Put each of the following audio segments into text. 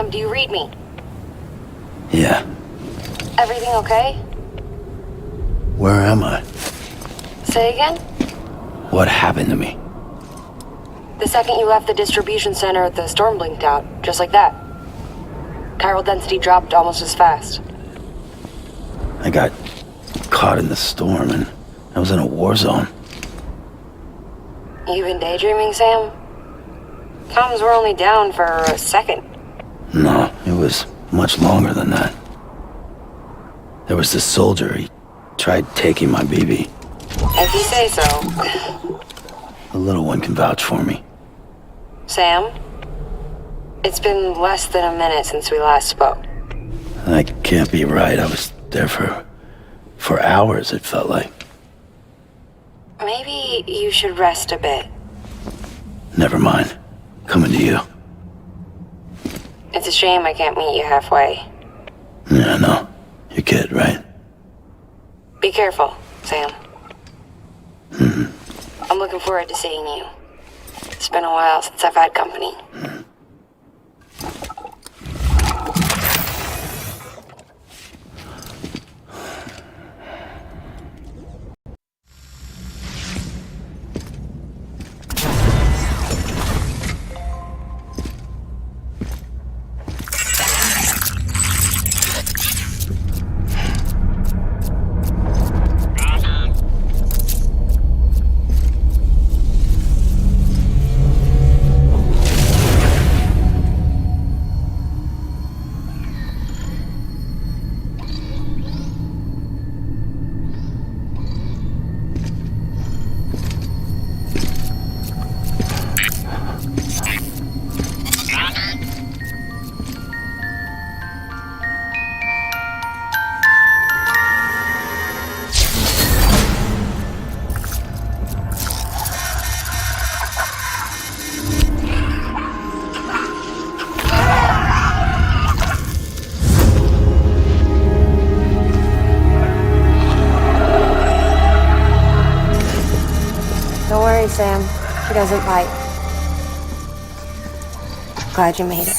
Sam, do you read me? Yeah. Everything okay? Where am I? Say again? What happened to me? The second you left the distribution center, the storm blinked out, just like that. Chiral density dropped almost as fast. I got caught in the storm and I was in a war zone. You been daydreaming, Sam? Comms were only down for a second. No, it was much longer than that. There was this soldier, he tried taking my BB. If you say so. The little one can vouch for me. Sam? It's been less than a minute since we last spoke. That can't be right. I was there for hours, it felt like. Maybe you should rest a bit. Never mind. Coming to you. It's a shame I can't meet you halfway. Yeah, I know. Your kid, right? Be careful, Sam. Mm-hmm. I'm looking forward to seeing you. It's been a while since I've had company. Mm-hmm. Don't worry, Sam. She doesn't bite. Glad you made it.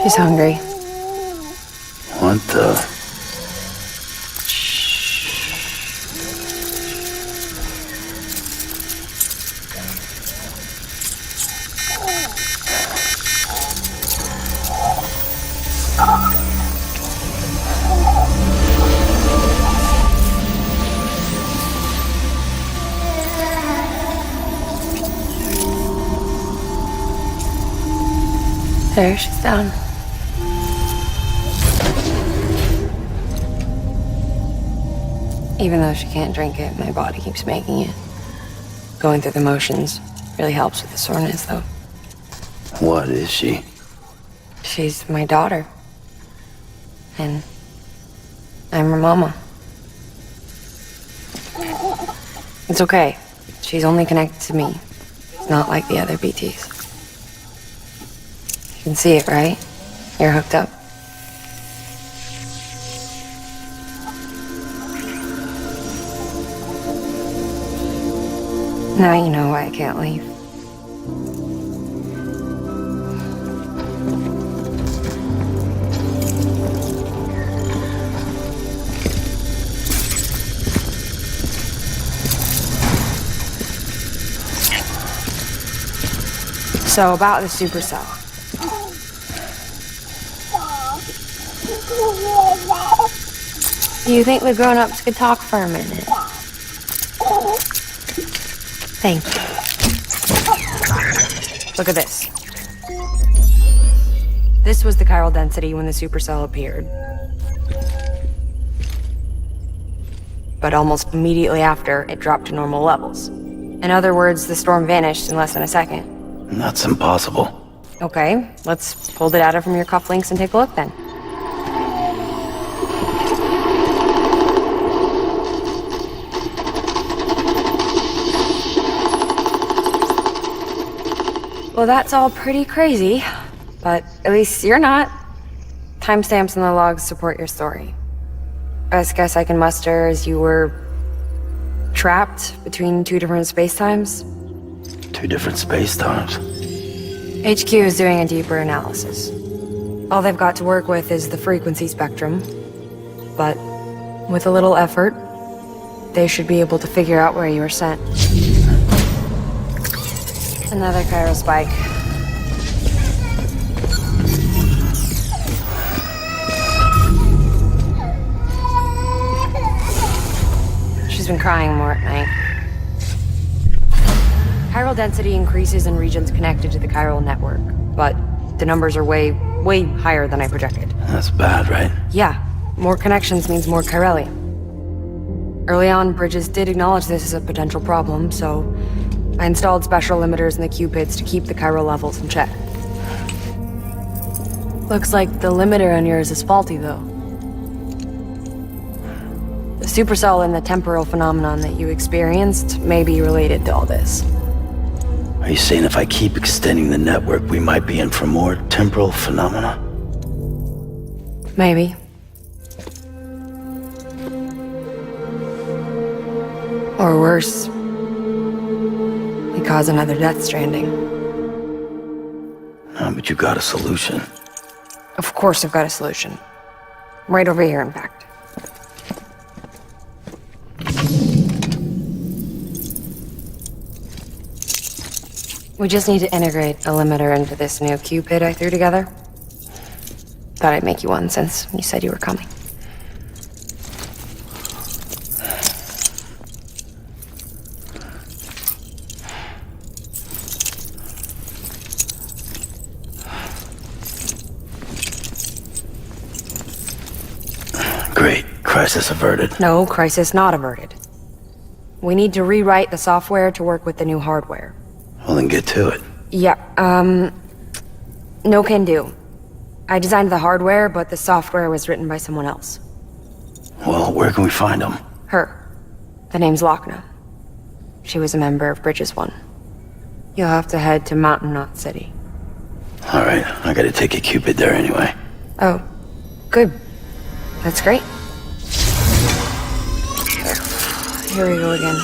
She's hungry. What the? There, she's down. Even though she can't drink it, my body keeps making it. Going through the motions really helps with the soreness, though. What is she? She's my daughter. And I'm her mama. It's okay. She's only connected to me. Not like the other BTs. You can see it, right? You're hooked up. Now you know why I can't leave. So about the supercell. Do you think the grown-ups could talk for a minute? Thank you. Look at this. This was the chiral density when the supercell appeared. But almost immediately after, it dropped to normal levels. In other words, the storm vanished in less than a second. That's impossible. Okay, let's pull the data from your cufflinks and take a look then. Well, that's all pretty crazy, but at least you're not. Timestamps in the logs support your story. Best guess I can muster is you were trapped between two different spacetimes. Two different space times. HQ is doing a deeper analysis. All they've got to work with is the frequency spectrum, but with a little effort, they should be able to figure out where you were sent. Another chiral spike. She's been crying more at night. Chiral density increases in regions connected to the chiral network, but the numbers are way higher than I projected. That's bad, right? Yeah, more connections means more chiralium. Early on, Bridges did acknowledge this as a potential problem, so I installed special limiters in the cupids to keep the chiral levels in check. Looks like the limiter on yours is faulty, though. The supercell and the temporal phenomenon that you experienced may be related to all this. Are you saying if I keep extending the network, we might be in for more temporal phenomena? Maybe. Or worse, we cause another Death Stranding. No, but you got a solution. Of course I've got a solution. Right over here, in fact. We just need to integrate a limiter into this new Cupid I threw together. Thought I'd make you one since you said you were coming. Great. Crisis averted. No, crisis not averted. We need to rewrite the software to work with the new hardware. Well, then get to it. Yeah, no can do. I designed the hardware, but the software was written by someone else. Well, where can we find them? Her. The name's Lochna. She was a member of Bridges 1. You'll have to head to Mountain Knot City. All right, I gotta take a Cupid there anyway. Oh, good. That's great. Here we go again.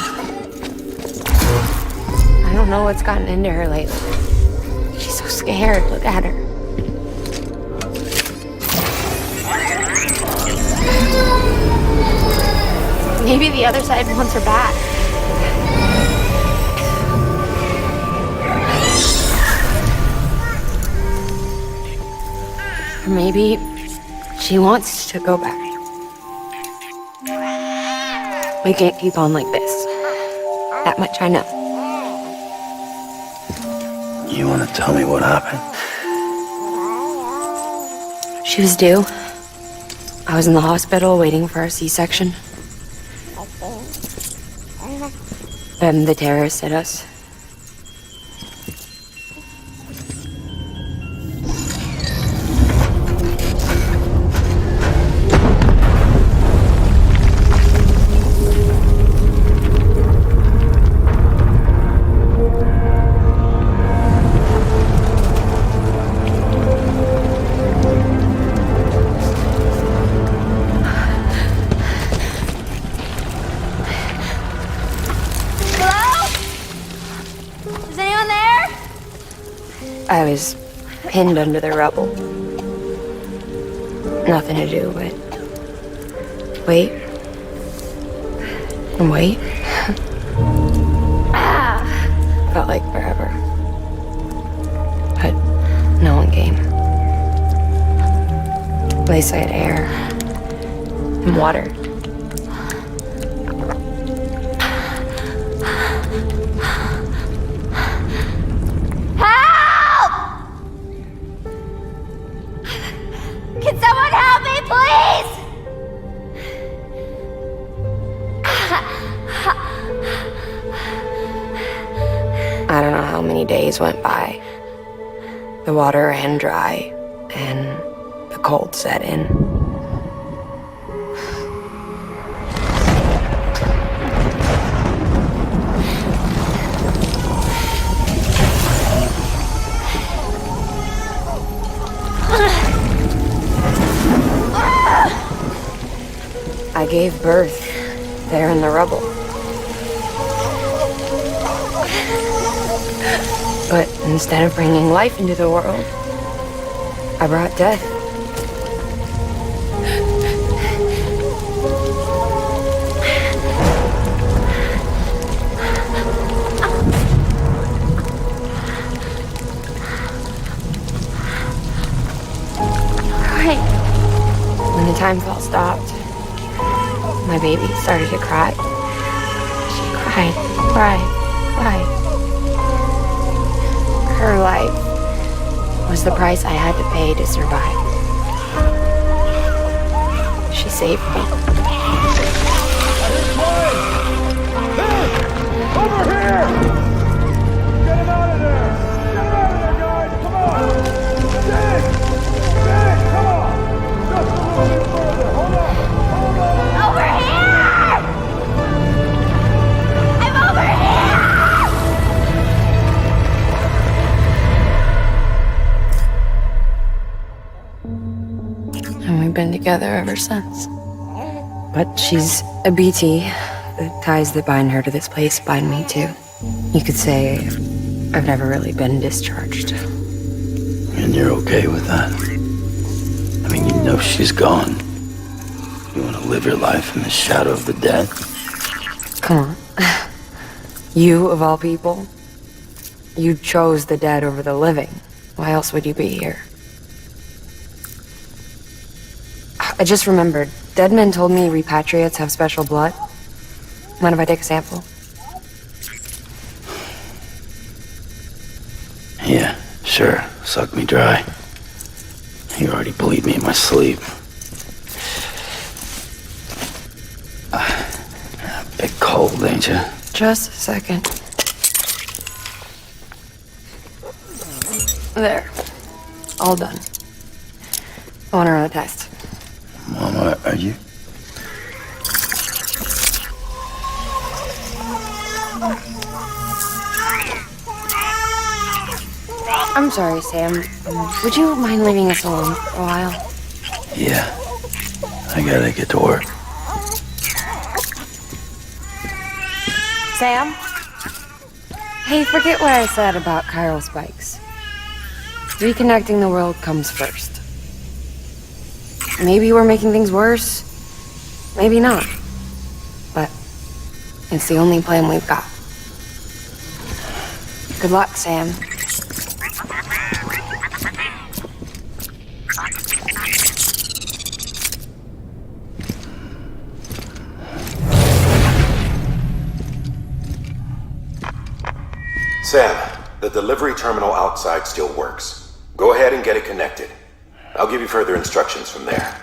I don't know what's gotten into her lately. She's so scared. Look at her. Maybe the other side wants her back. Or maybe she wants to go back. We can't keep on like this. That much I know. You wanna tell me what happened? She was due. I was in the hospital waiting for a C-section. Then the terrorists hit us. I was pinned under the rubble. Nothing to do but wait and wait. Felt like forever. But no one came. At least I had air and water. Can someone help me, please? I don't know how many days went by. The water ran dry, and the cold set in. gave birth there in the rubble. But instead of bringing life into the world, I brought death. Right. When the time fall stopped, my baby started to cry. She cried, cried, cried. Her life was the price I had to pay to survive. She saved me. Over here! Get him out of there! Get him out of there, guys! Come on! Dig! Dig! Come on! Just a little bit further. Hold on! Hold on! Over here! I'm over here! And we've been together ever since. But she's a BT. The ties that bind her to this place bind me too. You could say I've never really been discharged. And you're okay with that? I mean, you know she's gone. You want to live your life in the shadow of the dead? Come on. You, of all people, you chose the dead over the living. Why else would you be here? I just remembered. Dead men told me repatriates have special blood. Mind if I take a sample? Yeah, sure. Suck me dry. You already bleed me in my sleep. Big cold, ain't you? Just a second. There. All done. I want to run a test. Mama, are you? I'm sorry, Sam. Would you mind leaving us alone for a while? Yeah. I gotta get to work. Sam? Hey, forget what I said about chiral spikes. Reconnecting the world comes first. Maybe we're making things worse. Maybe not. But it's the only plan we've got. Good luck, Sam. Sam, the delivery terminal outside still works. Go ahead and get it connected. I'll give you further instructions from there.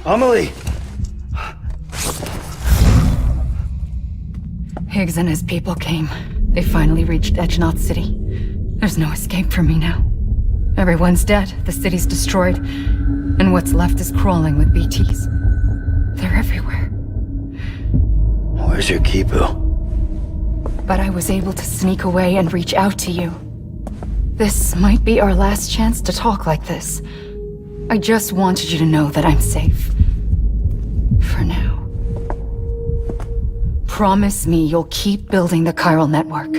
Amelie! Higgs and his people came. They finally reached Edgenot City. There's no escape for me now. Everyone's dead, the city's destroyed, and what's left is crawling with BTs. They're everywhere. Where's your Kipu? But I was able to sneak away and reach out to you. This might be our last chance to talk like this. I just wanted you to know that I'm safe. For now. promise me you'll keep building the chiral network.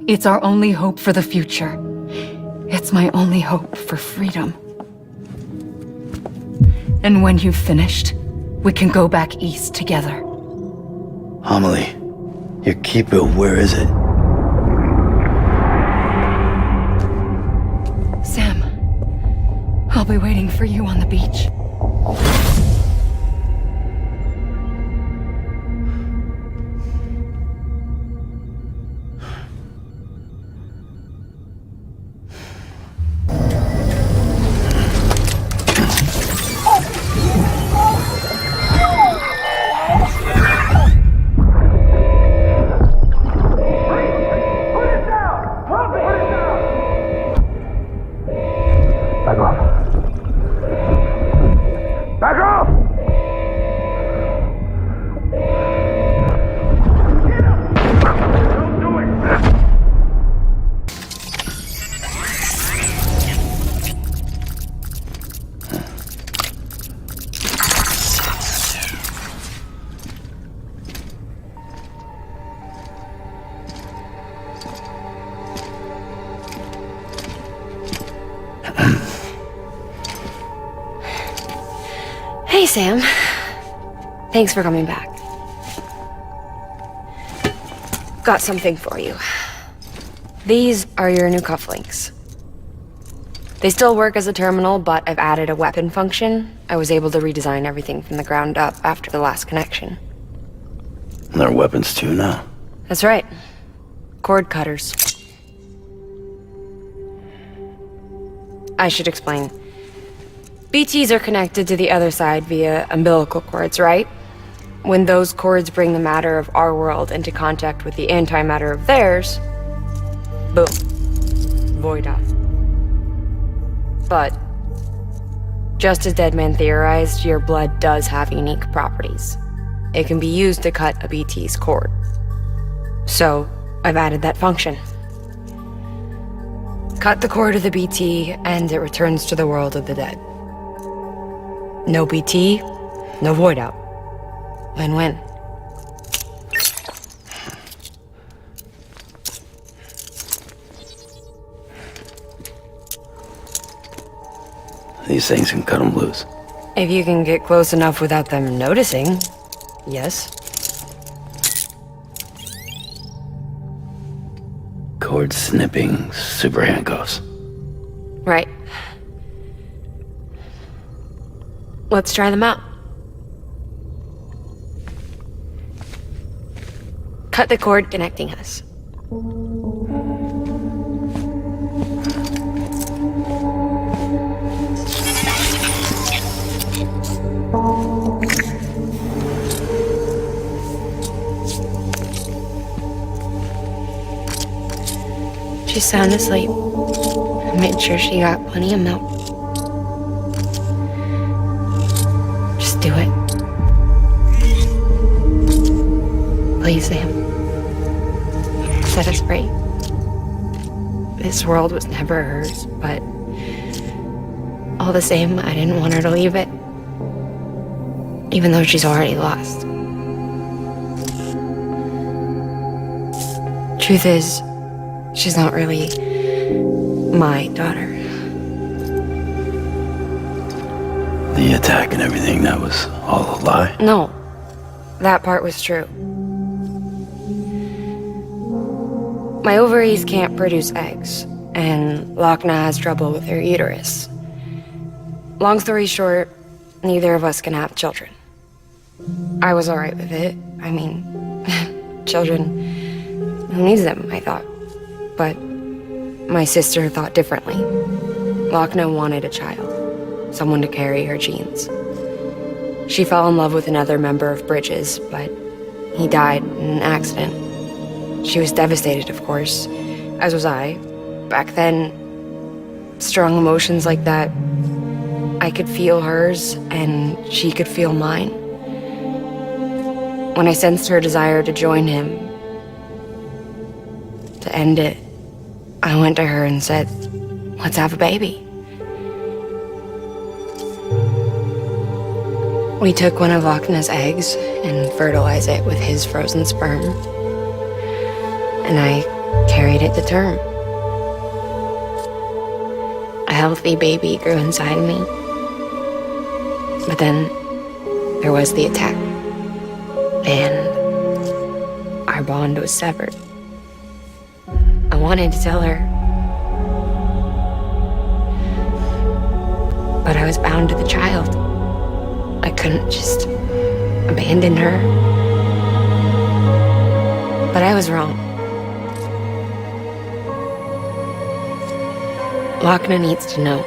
It's our only hope for the future. It's my only hope for freedom. And when you've finished, we can go back east together. Amelie, your keeper, where is it? Sam, I'll be waiting for you on the beach. Back off. Back off! Don't do it! Hey, Sam. Thanks for coming back. Got something for you. These are your new cufflinks. They still work as a terminal, but I've added a weapon function. I was able to redesign everything from the ground up after the last connection. And they're weapons too now. That's right. Cord cutters. I should explain. BTs are connected to the other side via umbilical cords, right? When those cords bring the matter of our world into contact with the antimatter of theirs, boom. Void out. But, just as Deadman theorized, your blood does have unique properties. It can be used to cut a BT's cord. So, I've added that function. Cut the cord of the BT, and it returns to the world of the dead. No BT, no void out. Win-win. These things can cut them loose. If you can get close enough without them noticing, yes. Cord snipping, super handcuffs. Right. Let's try them out. Cut the cord connecting us. She's sound asleep. I made sure she got plenty of milk. Just do it. Please, Sam. Set us free. This world was never hers, but all the same, I didn't want her to leave it. Even though she's already lost. Truth is, she's not really my daughter. The attack and everything, that was all a lie? No, that part was true. My ovaries can't produce eggs, and Lochna has trouble with her uterus. Long story short, neither of us can have children. I was alright with it. I mean, children, who needs them, I thought. But my sister thought differently. Lochna wanted a child, someone to carry her genes. She fell in love with another member of Bridges, but he died in an accident. She was devastated, of course, as was I. Back then, strong emotions like that, I could feel hers, and she could feel mine. When I sensed her desire to join him, to end it, I went to her and said, let's have a baby. We took one of Lochna's eggs and fertilize it with his frozen sperm. And I carried it to term. A healthy baby grew inside me. But then there was the attack. And our bond was severed. I wanted to tell her, but I was bound to the child. I couldn't just abandon her. But I was wrong. Lochna needs to know.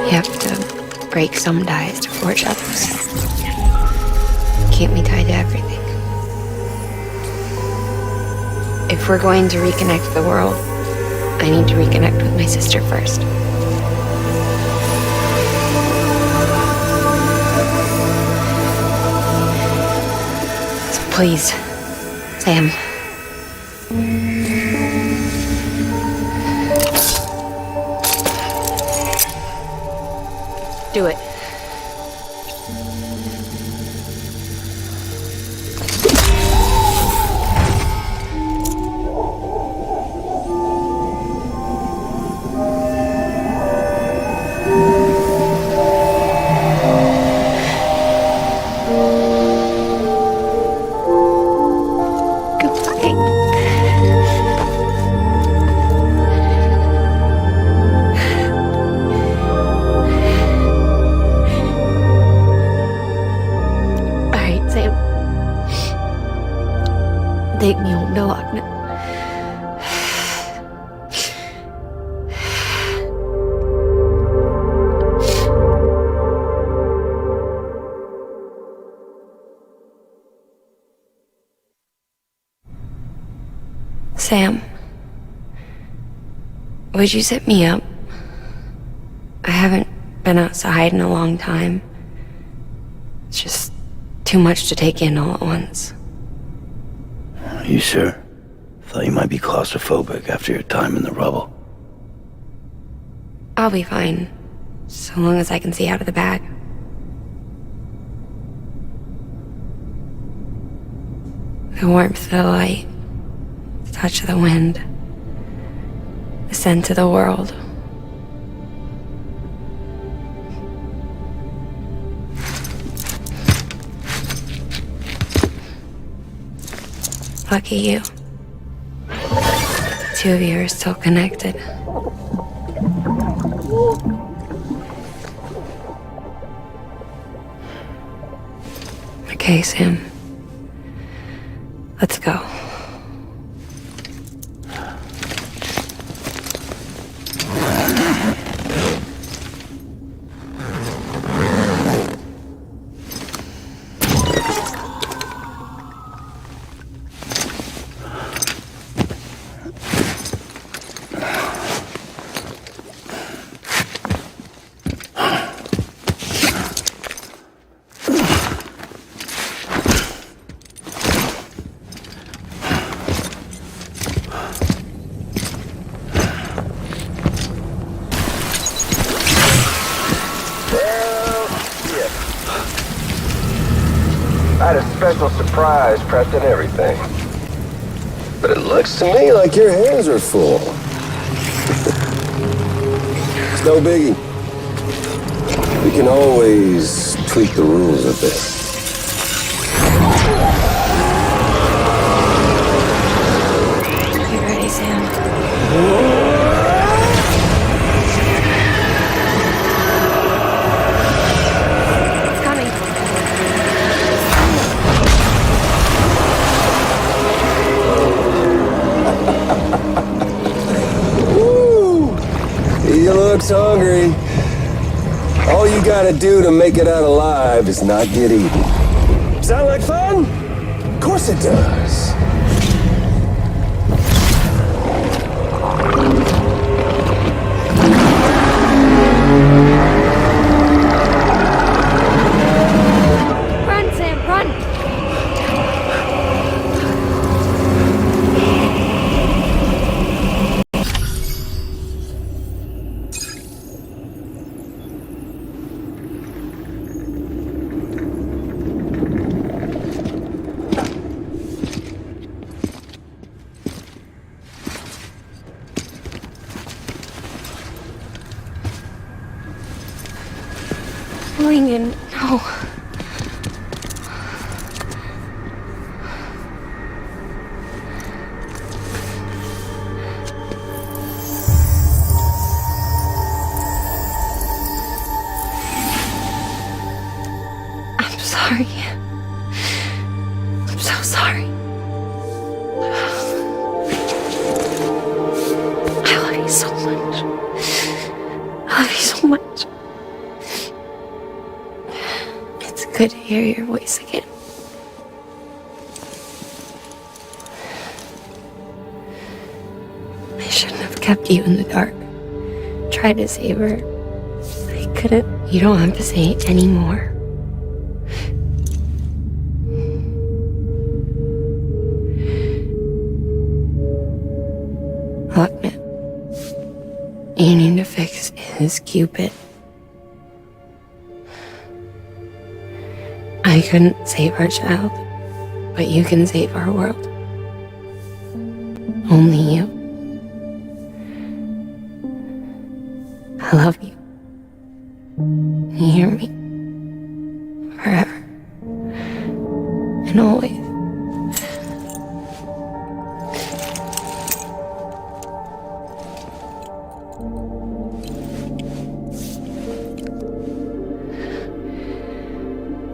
You have to break some ties to forge others. Keep me tied to everything. If we're going to reconnect the world, I need to reconnect with my sister first. So please, Sam. Do it. Take me home to Lochna. Sam, would you sit me up? I haven't been outside in a long time. It's just too much to take in all at once. Are you sure? Thought you might be claustrophobic after your time in the rubble. I'll be fine, so long as I can see out of the bag. The warmth of the light, the touch of the wind, the scent of the world. Lucky you. The two of you are still connected. Okay, Sam. Let's go. I had a special surprise prepped and everything. But it looks to me like your hands are full. It's no biggie. We can always tweak the rules a bit. You ready, Sam? He looks hungry. All you gotta do to make it out alive is not get eaten. Sound like fun? Of course it does. Run, Sam, run! Willingham, no. I'm sorry. I'm so sorry. I love you so much. I love you so much. It's good to hear your voice again. I shouldn't have kept you in the dark. Tried to save her. I couldn't. You don't have to say any more. Look, man. You need to fix his Cupid. I couldn't save our child, but you can save our world. Only you. I love you. You hear me? Forever. And always.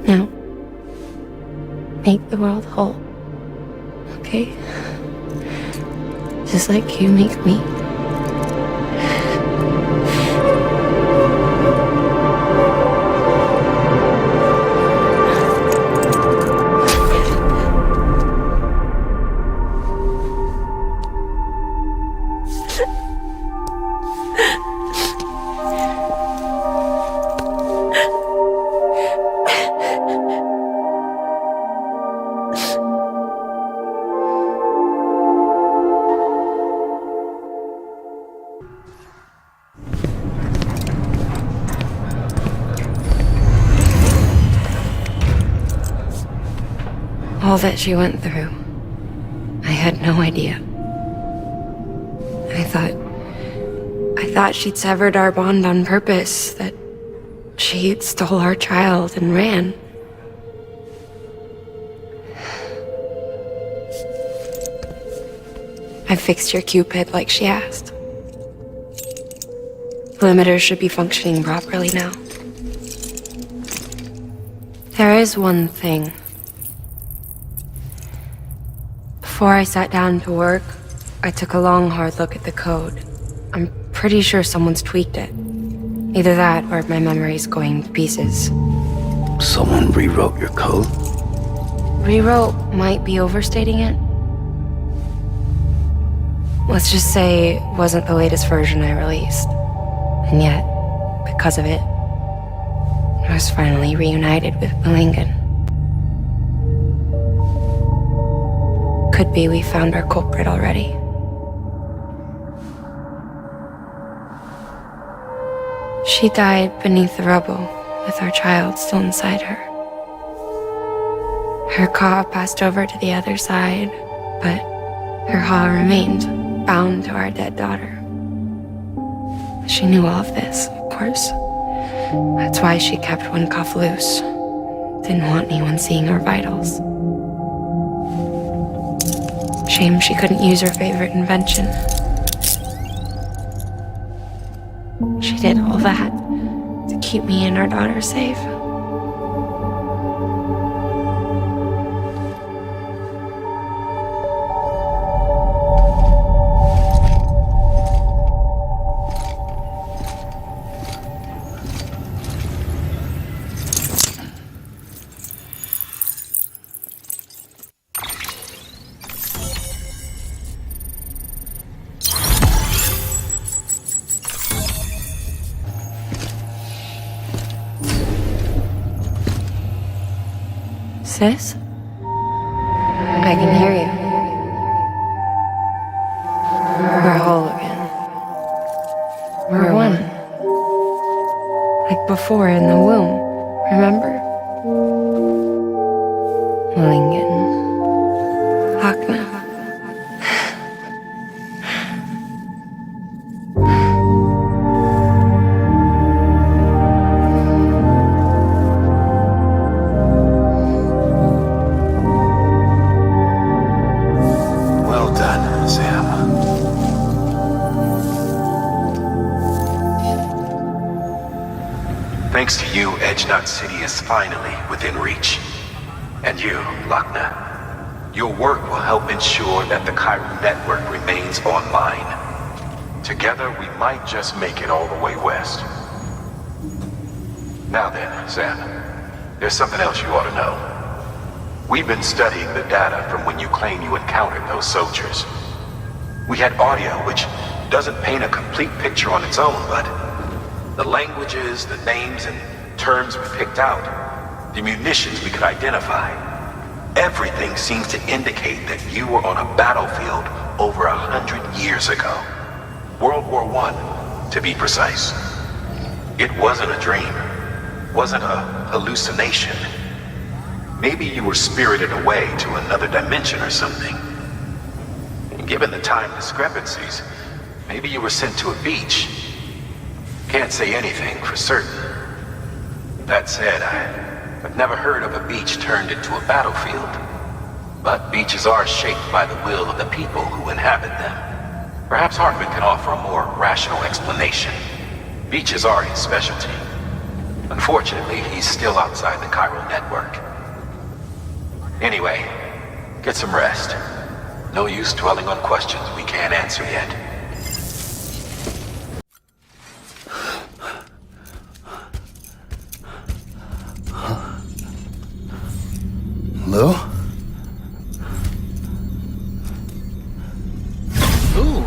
Now, make the world whole. Okay? Just like you make me. All that she went through, I had no idea. I thought she'd severed our bond on purpose, that she stole our child and ran. I fixed your Cupid like she asked. Limiters should be functioning properly now. There is one thing. Before I sat down to work, I took a long, hard look at the code. I'm pretty sure someone's tweaked it. Either that, or my memory's going to pieces. Someone rewrote your code? Rewrote might be overstating it. Let's just say it wasn't the latest version I released. And yet, because of it, I was finally reunited with Willingham. Could be we found our culprit already. She died beneath the rubble, with our child still inside her. Her Ka passed over to the other side, but her Ha remained, bound to our dead daughter. She knew all of this, of course. That's why she kept one cuff loose. Didn't want anyone seeing her vitals. Shame she couldn't use her favorite invention. She did all that to keep me and our daughter safe. Sis? I can hear you. We're whole again. We're one. Like before in the womb, remember? Willingham. Hakna. Thanks to you, Edgenot City is finally within reach. And you, Lochner, your work will help ensure that the chiral network remains online. Together, we might just make it all the way west. Now then, Sam, there's something else you ought to know. We've been studying the data from when you claim you encountered those soldiers. We had audio which doesn't paint a complete picture on its own, but the languages, the names, and terms we picked out, the munitions we could identify, everything seems to indicate that you were on a battlefield over 100 years ago. World War I, to be precise. It wasn't a dream. Wasn't a hallucination. Maybe you were spirited away to another dimension or something. And given the time discrepancies, maybe you were sent to a beach. Can't say anything for certain. That said, I've never heard of a beach turned into a battlefield. But beaches are shaped by the will of the people who inhabit them. Perhaps Hartman can offer a more rational explanation. Beaches are his specialty. Unfortunately, he's still outside the chiral network. Anyway, get some rest. No use dwelling on questions we can't answer yet. Lou? Ooh,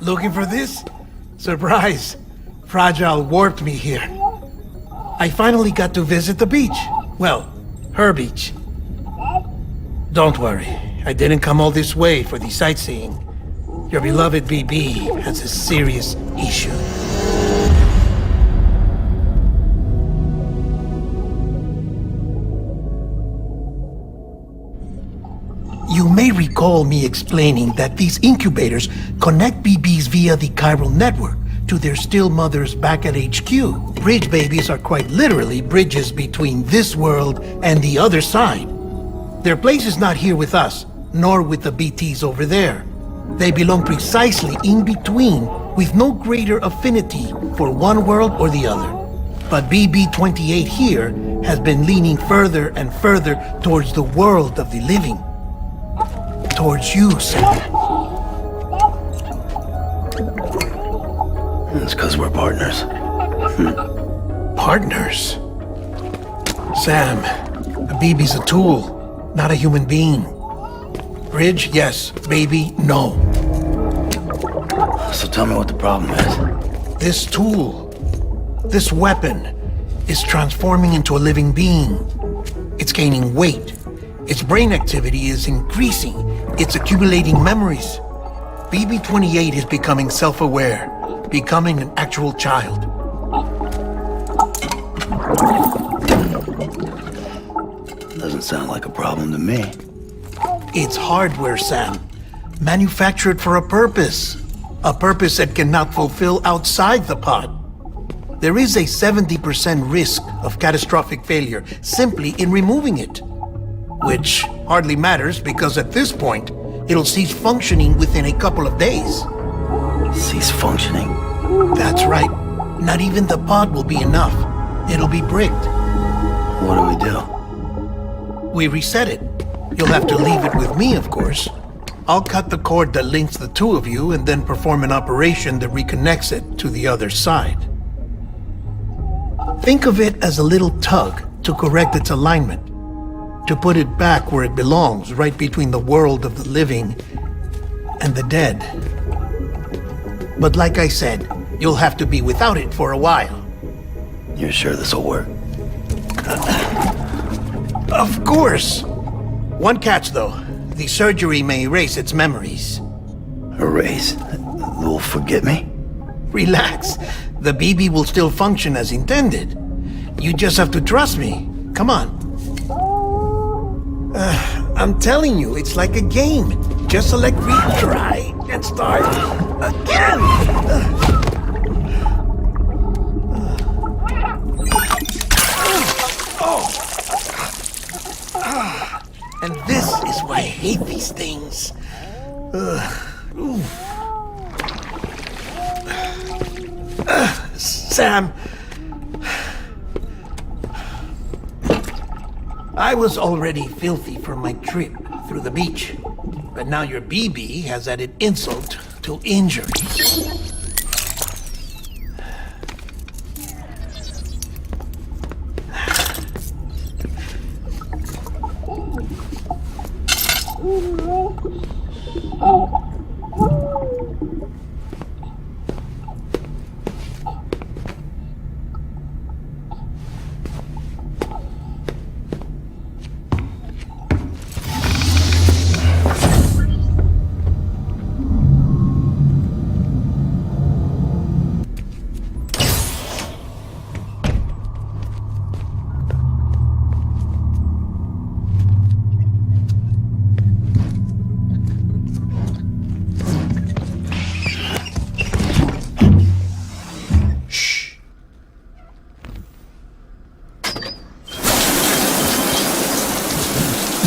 looking for this? Surprise. Fragile warped me here. I finally got to visit the beach. Well, her beach. Don't worry, I didn't come all this way for the sightseeing. Your beloved BB has a serious issue. You may recall me explaining that these incubators connect BBs via the chiral network to their still mothers back at HQ. Bridge babies are quite literally bridges between this world and the other side. Their place is not here with us, nor with the BTs over there. They belong precisely in between, with no greater affinity for one world or the other. But BB-28 here has been leaning further and further towards the world of the living. Towards you, Sam. It's because we're partners. Partners? Sam, a BB's a tool, not a human being. Bridge, yes. Baby, no. So tell me what the problem is. This tool, this weapon, is transforming into a living being. It's gaining weight. Its brain activity is increasing. It's accumulating memories. BB-28 is becoming self-aware, becoming an actual child. Doesn't sound like a problem to me. It's hardware, Sam. Manufactured for a purpose. A purpose that cannot fulfill outside the pod. There is a 70% risk of catastrophic failure simply in removing it. Which hardly matters because at this point, it'll cease functioning within a couple of days. Cease functioning? That's right. Not even the pod will be enough. It'll be bricked. What do we do? We reset it. You'll have to leave it with me, of course. I'll cut the cord that links the two of you and then perform an operation that reconnects it to the other side. Think of it as a little tug to correct its alignment. To put it back where it belongs, right between the world of the living and the dead. But like I said, you'll have to be without it for a while. You're sure this'll work? Of course! One catch, though. The surgery may erase its memories. Erase? They'll forget me? Relax. The BB will still function as intended. You just have to trust me. Come on. I'm telling you, it's like a game. Just select retry and start again. And this is why I hate these things. Sam, I was already filthy from my trip through the beach. But now your BB has added insult to injury.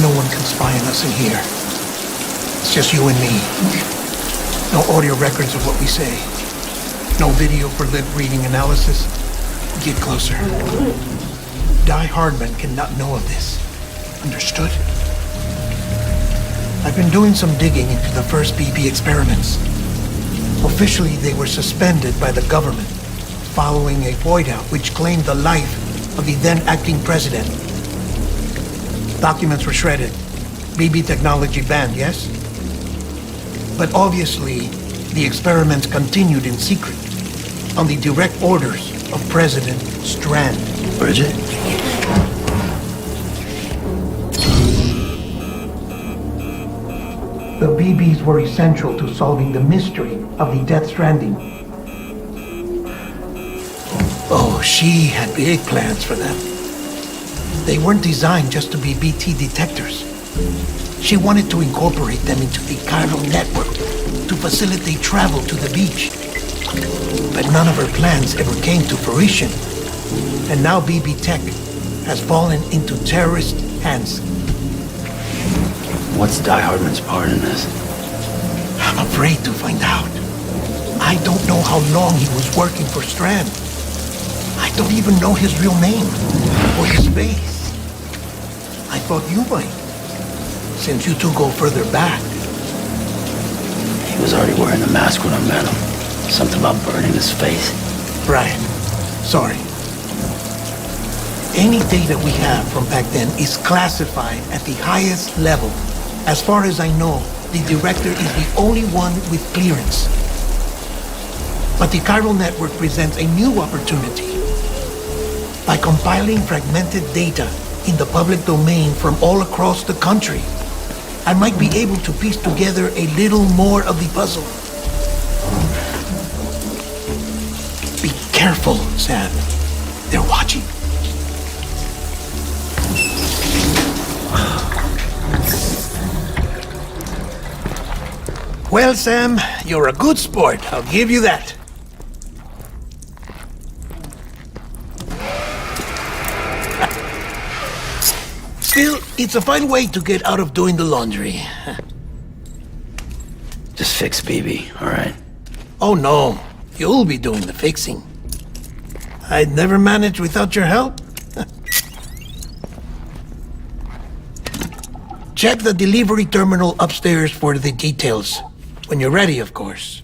No one can spy on us in here. It's just you and me. No audio records of what we say. No video for lip-reading analysis. Get closer. Die Hardman cannot know of this. Understood? I've been doing some digging into the first BB experiments. Officially, they were suspended by the government following a void out which claimed the life of the then acting president. Documents were shredded. BB technology banned, yes? But obviously, the experiments continued in secret, on the direct orders of President Strand. Bridget? The BBs were essential to solving the mystery of the Death Stranding. Oh, she had big plans for them. They weren't designed just to be BT detectors. She wanted to incorporate them into the chiral network to facilitate travel to the beach. But none of her plans ever came to fruition. And now BB Tech has fallen into terrorist hands. What's Die Hardman's part in this? I'm afraid to find out. I don't know how long he was working for Strand. I don't even know his real name or his face. I thought you might, since you two go further back. He was already wearing the mask when I met him. Something about burning his face. Right. Sorry. Any data we have from back then is classified at the highest level. As far as I know, the director is the only one with clearance. But the chiral network presents a new opportunity. By compiling fragmented data in the public domain from all across the country, I might be able to piece together a little more of the puzzle. Be careful, Sam. They're watching. Well, Sam, you're a good sport. I'll give you that. Still, it's a fine way to get out of doing the laundry. Just fix BB, all right? Oh no, you'll be doing the fixing. I'd never manage without your help. Check the delivery terminal upstairs for the details. When you're ready, of course.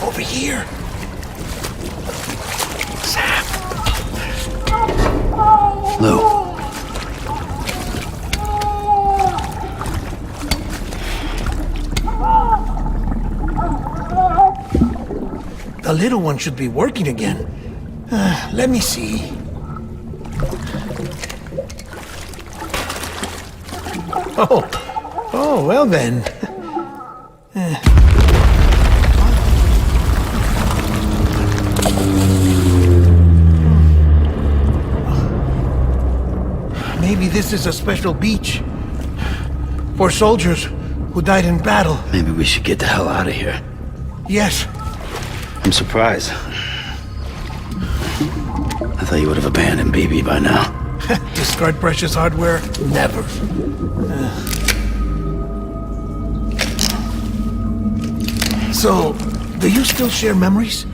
Over here. Sam. Lou. The little one should be working again. Let me see. Oh, well then. Maybe this is a special beach for soldiers who died in battle. Maybe we should get the hell out of here. Yes. I'm surprised. I thought you would have abandoned BB by now. Discard precious hardware? Never. So, do you still share memories?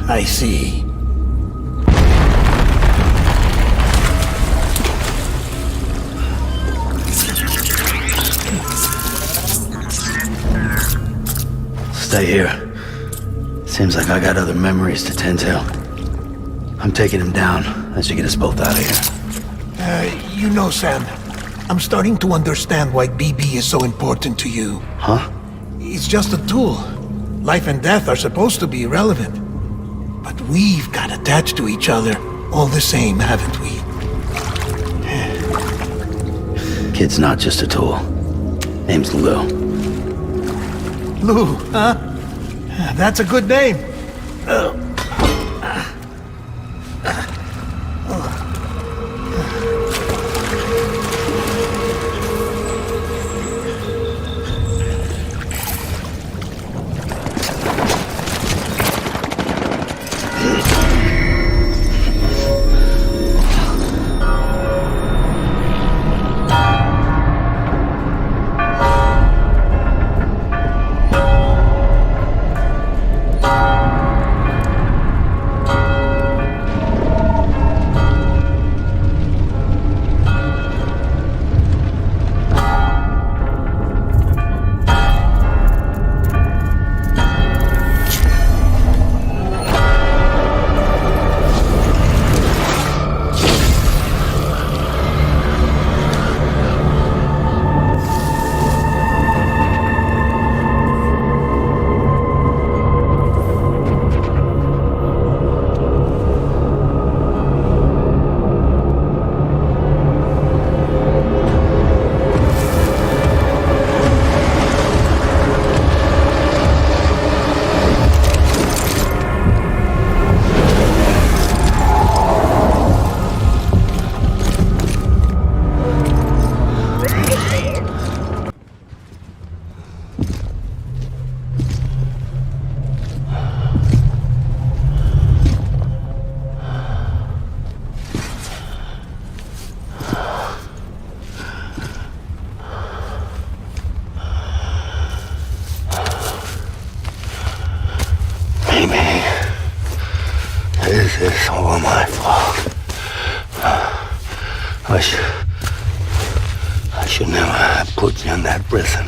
I see. Stay here. Seems like I got other memories to tend to. I'm taking him down. That should get us both out of here. You know, Sam, I'm starting to understand why BB is so important to you. Huh? It's just a tool. Life and death are supposed to be irrelevant. But we've got attached to each other all the same, haven't we? Kid's not just a tool. Name's Lou. Lou, huh? That's a good name. This is all my fault. I should never have put you in that prison.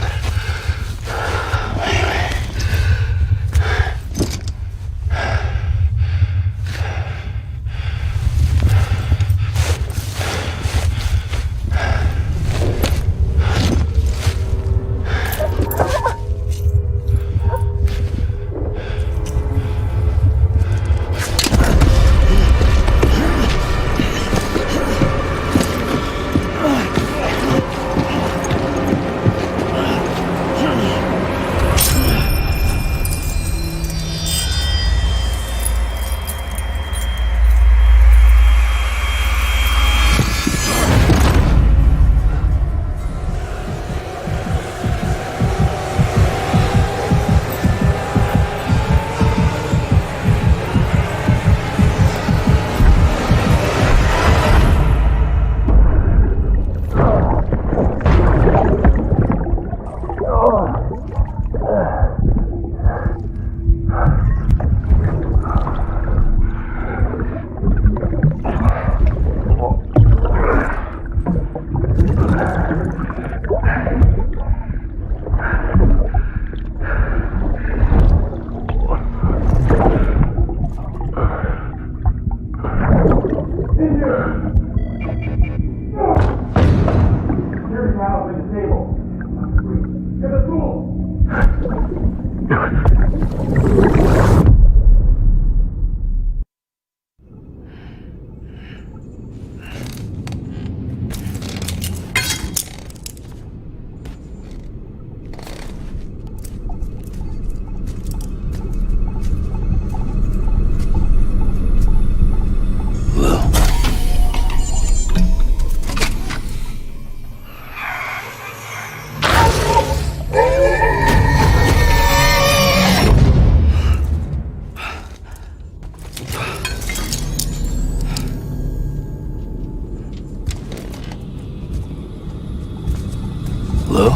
Lou?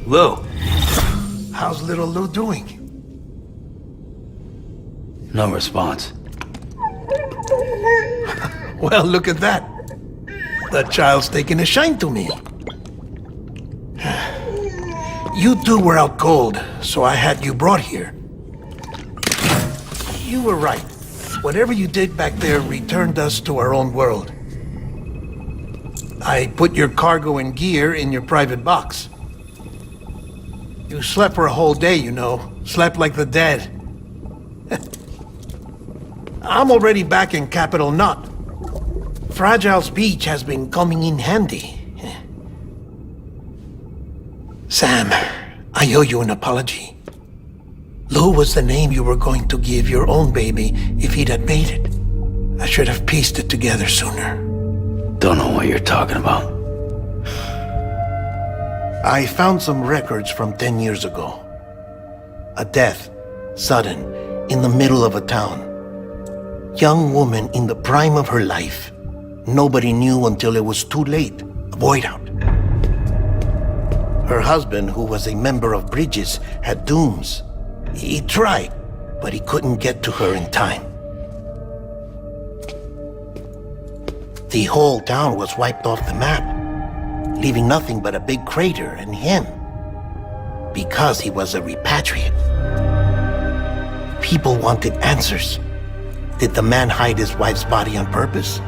Lou? How's little Lou doing? No response. Well, look at that. The child's taking a shine to me. You two were out cold, so I had you brought here. You were right. Whatever you did back there returned us to our own world. I put your cargo and gear in your private box. You slept for a whole day, you know. Slept like the dead. I'm already back in Capital Knot. fragile speech has been coming in handy. Sam, I owe you an apology. Lou was the name you were going to give your own baby if he'd had made it. I should have pieced it together sooner. Don't know what you're talking about. I found some records from 10 years ago. A death, sudden, in the middle of a town. Young woman in the prime of her life. Nobody knew until it was too late. A void out. Her husband, who was a member of Bridges, had dooms. He tried, but he couldn't get to her in time. The whole town was wiped off the map, leaving nothing but a big crater and him. Because he was a repatriate. People wanted answers. Did the man hide his wife's body on purpose?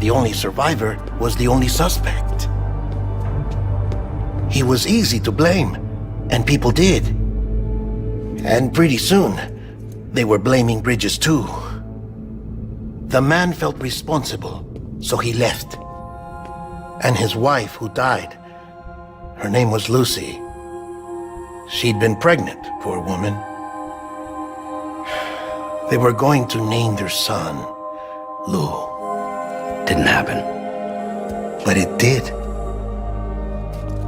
The only survivor was the only suspect. He was easy to blame, and people did. And pretty soon, they were blaming Bridges too. The man felt responsible, so he left. And his wife, who died, her name was Lucy. She'd been pregnant, poor woman. They were going to name their son Lou. Didn't happen. But it did.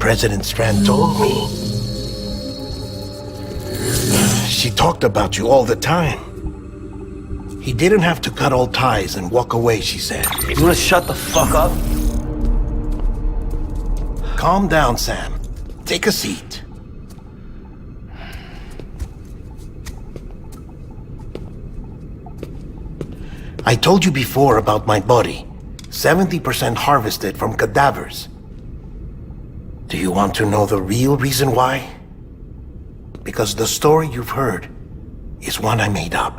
President Strand told me. She talked about you all the time. He didn't have to cut all ties and walk away, she said. You wanna shut the fuck up? Calm down, Sam. Take a seat. I told you before about my body. 70% harvested from cadavers. Do you want to know the real reason why? Because the story you've heard is one I made up.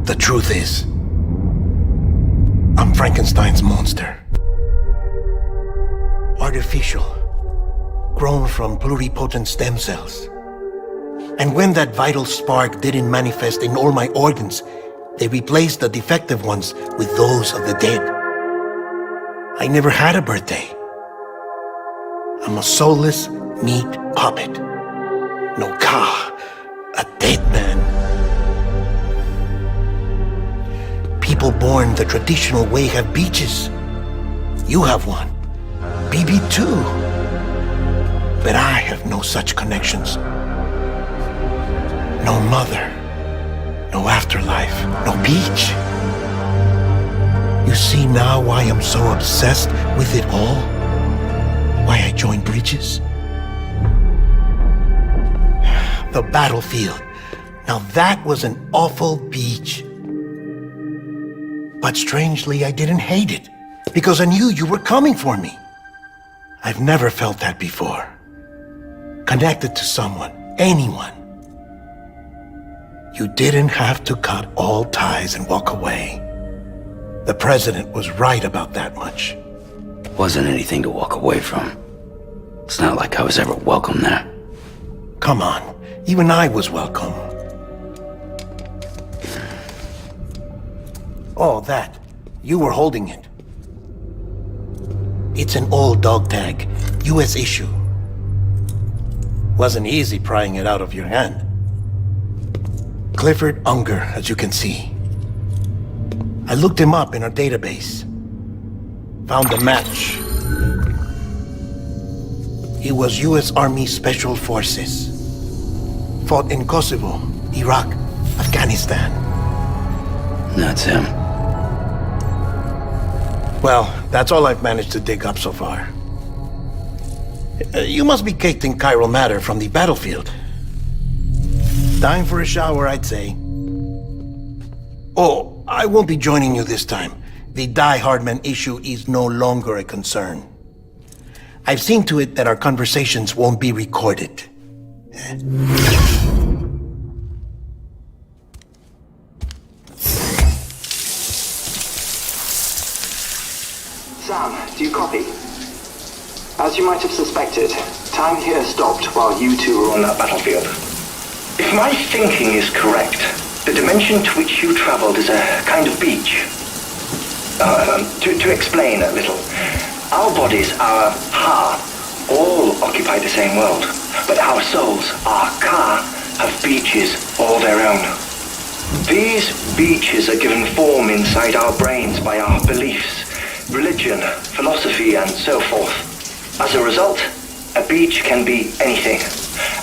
The truth is, I'm Frankenstein's monster. Artificial, grown from pluripotent stem cells. And when that vital spark didn't manifest in all my organs, they replaced the defective ones with those of the dead. I never had a birthday. I'm a soulless meat puppet. No car, a dead man. People born the traditional way have beaches. You have one. BB too. But I have no such connections. No mother. No afterlife. No beach. You see now why I'm so obsessed with it all? Why I joined Bridges? The battlefield. Now that was an awful beach. But strangely, I didn't hate it, because I knew you were coming for me. I've never felt that before. Connected to someone, anyone. You didn't have to cut all ties and walk away. The president was right about that much. Wasn't anything to walk away from. It's not like I was ever welcome there. Come on, even I was welcome. Oh, that. You were holding it. It's an old dog tag, US issue. Wasn't easy prying it out of your hand. Clifford Unger, as you can see. I looked him up in our database. Found a match. He was US Army Special Forces. Fought in Kosovo, Iraq, Afghanistan. That's him. Well, that's all I've managed to dig up so far. You must be caked in chiral matter from the battlefield. Time for a shower, I'd say. Oh, I won't be joining you this time. The Die Hardman issue is no longer a concern. I've seen to it that our conversations won't be recorded. Sam, do you copy? As you might have suspected, time here stopped while you two were on that battlefield. If my thinking is correct, The dimension to which you traveled is a kind of beach. To explain a little, our bodies, our ha, all occupy the same world, but our souls, our ka, have beaches all their own. These beaches are given form inside our brains by our beliefs, religion, philosophy, and so forth. As a result, a beach can be anything,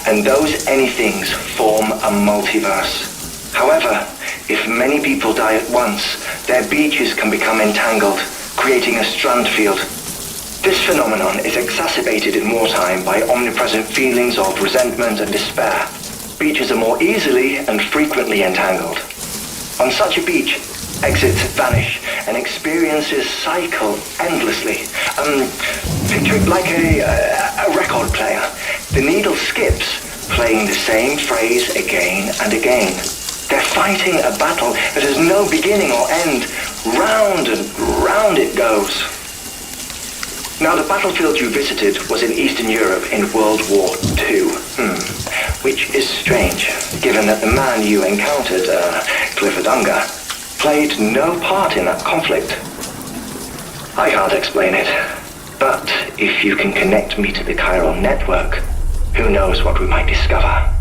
and those anythings form a multiverse. However, if many people die at once, their beaches can become entangled, creating a strand field. This phenomenon is exacerbated in wartime by omnipresent feelings of resentment and despair. Beaches are more easily and frequently entangled. On such a beach, exits vanish and experiences cycle endlessly. Picture it like a record player. The needle skips, playing the same phrase again and again. They're fighting a battle that has no beginning or end. Round and round it goes. Now, the battlefield you visited was in Eastern Europe in World War II. Which is strange, given that the man you encountered, Clifford Unger, played no part in that conflict. I can't explain it, but if you can connect me to the chiral network, who knows what we might discover.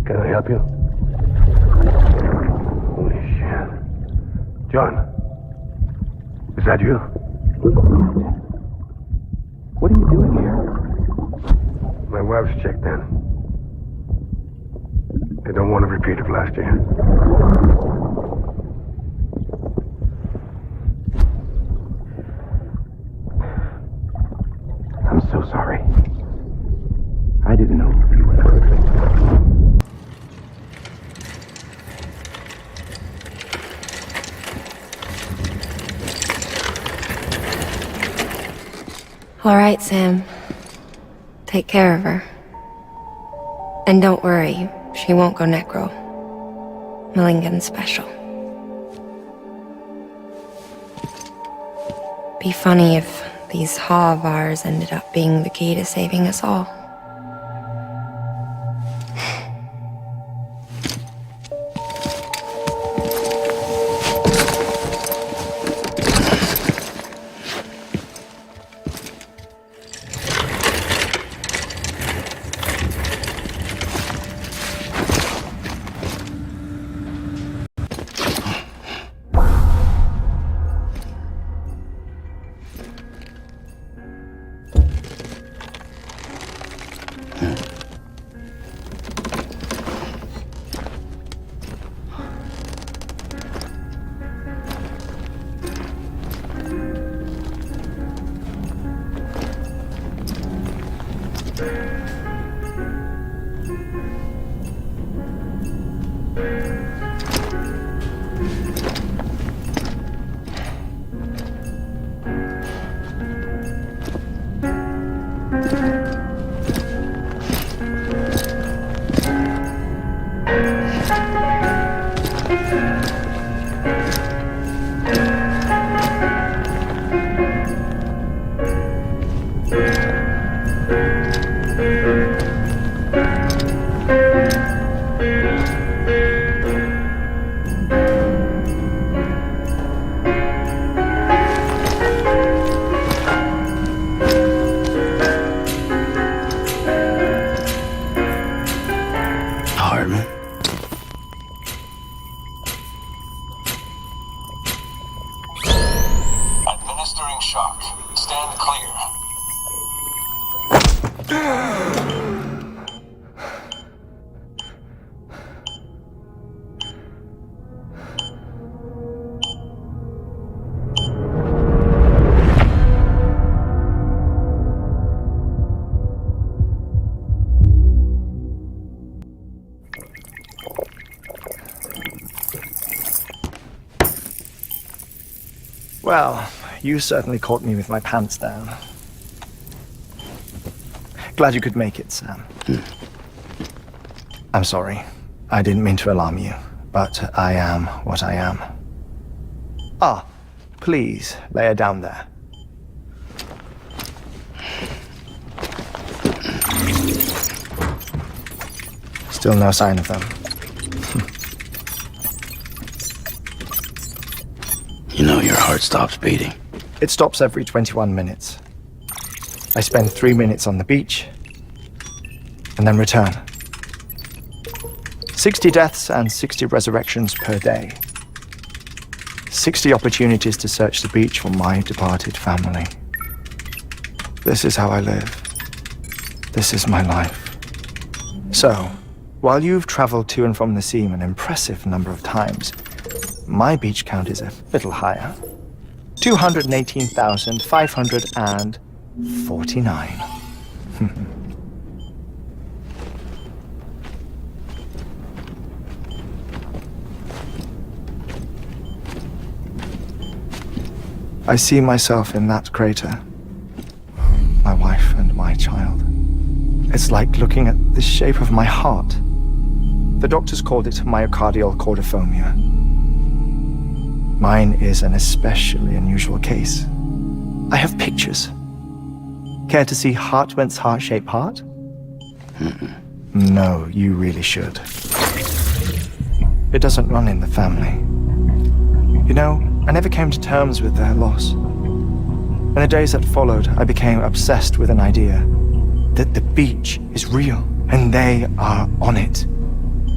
Can I help you? Holy shit. John, is that you? What are you doing here? My wife's checked in. They don't want a repeat of last year. I'm so sorry. I didn't know you were perfect. All right, Sam. Take care of her. And don't worry, she won't go necro. Millingen's special. Be funny if these Ha of ours ended up being the key to saving us all. Well, you certainly caught me with my pants down. Glad you could make it, Sam. I'm sorry. I didn't mean to alarm you, but I am what I am. Ah, please, lay her down there. Still no sign of them. You know your heart stops beating. It stops every 21 minutes. I spend 3 minutes on the beach, and then return. 60 deaths and 60 resurrections per day. 60 opportunities to search the beach for my departed family. This is how I live. This is my life. So, while you've traveled to and from the sea an impressive number of times, my beach count is a little higher. 218,549. I see myself in that crater. My wife and my child. It's like looking at the shape of my heart. The doctors called it myocardial cordiformia. Mine is an especially unusual case. I have pictures. Care to see Hartmann's heart-shaped heart? No, you really should. It doesn't run in the family. You know, I never came to terms with their loss. In the days that followed, I became obsessed with an idea that the beach is real and they are on it.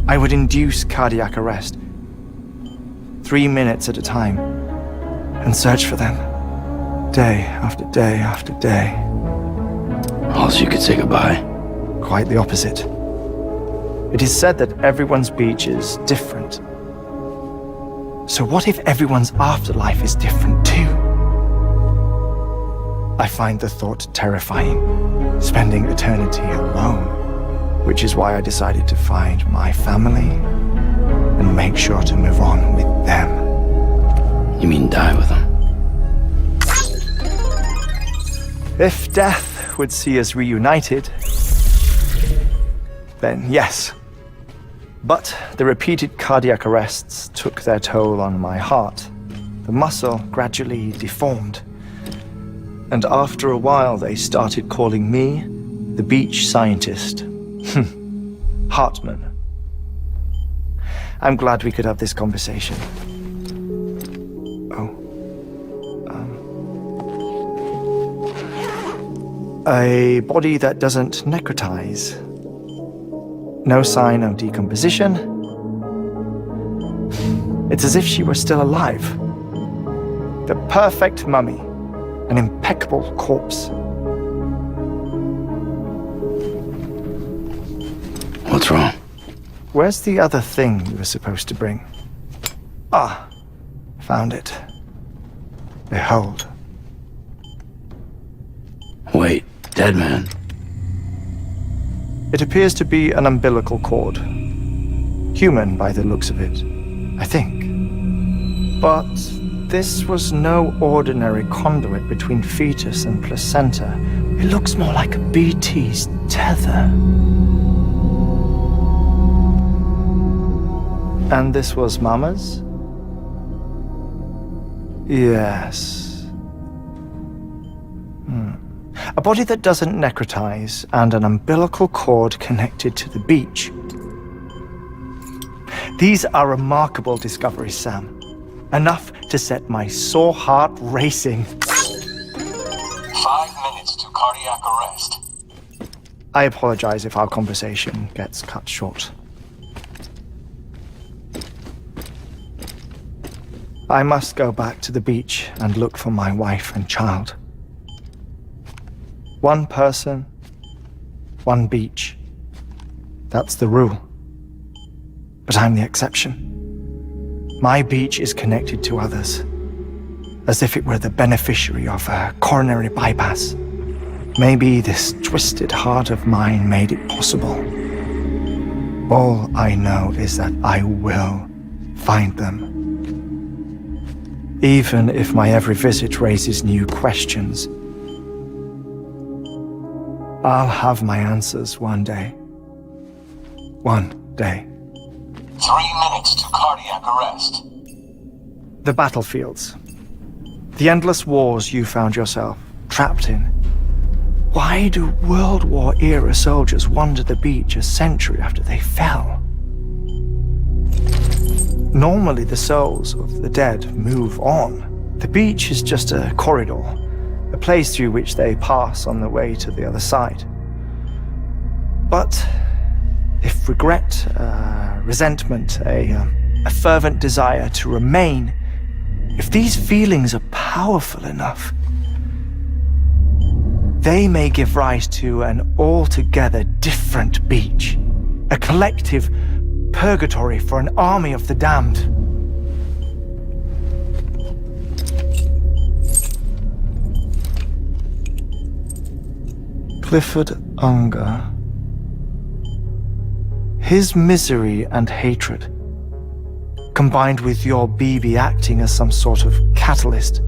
I would induce cardiac arrest, 3 minutes at a time, and search for them, day after day after day. Also, you could say goodbye. Quite the opposite. It is said that everyone's beach is different. So what if everyone's afterlife is different too? I find the thought terrifying, spending eternity alone, which is why I decided to find my family and make sure to move on with them. You mean die with them? If death would see us reunited, then yes. But the repeated cardiac arrests took their toll on my heart. The muscle gradually deformed. And after a while, they started calling me the beach scientist. Hartmann. I'm glad we could have this conversation. A body that doesn't necrotize. No sign of decomposition. It's as if she were still alive. The perfect mummy. An impeccable corpse. What's wrong? Where's the other thing you were supposed to bring? Ah, found it. Behold. Wait, dead man? It appears to be an umbilical cord. Human by the looks of it, I think. But this was no ordinary conduit between fetus and placenta. It looks more like a BT's tether. And this was Mama's? Yes. A body that doesn't necrotize and an umbilical cord connected to the beach. These are remarkable discoveries, Sam. Enough to set my sore heart racing. 5 minutes to cardiac arrest. I apologize if our conversation gets cut short. I must go back to the beach and look for my wife and child. One person, one beach. That's the rule. But I'm the exception. My beach is connected to others, as if it were the beneficiary of a coronary bypass. Maybe this twisted heart of mine made it possible. All I know is that I will find them. Even if my every visit raises new questions, I'll have my answers one day. One day. 3 minutes to cardiac arrest. The battlefields. The endless wars you found yourself trapped in. Why do World War era soldiers wander the beach a century after they fell? Normally the souls of the dead move on. The beach is just a corridor, a place through which they pass on the way to the other side. But if regret, resentment, a fervent desire to remain, if these feelings are powerful enough, they may give rise to an altogether different beach, a collective purgatory for an army of the damned. Clifford Unger. His misery and hatred, combined with your BB acting as some sort of catalyst,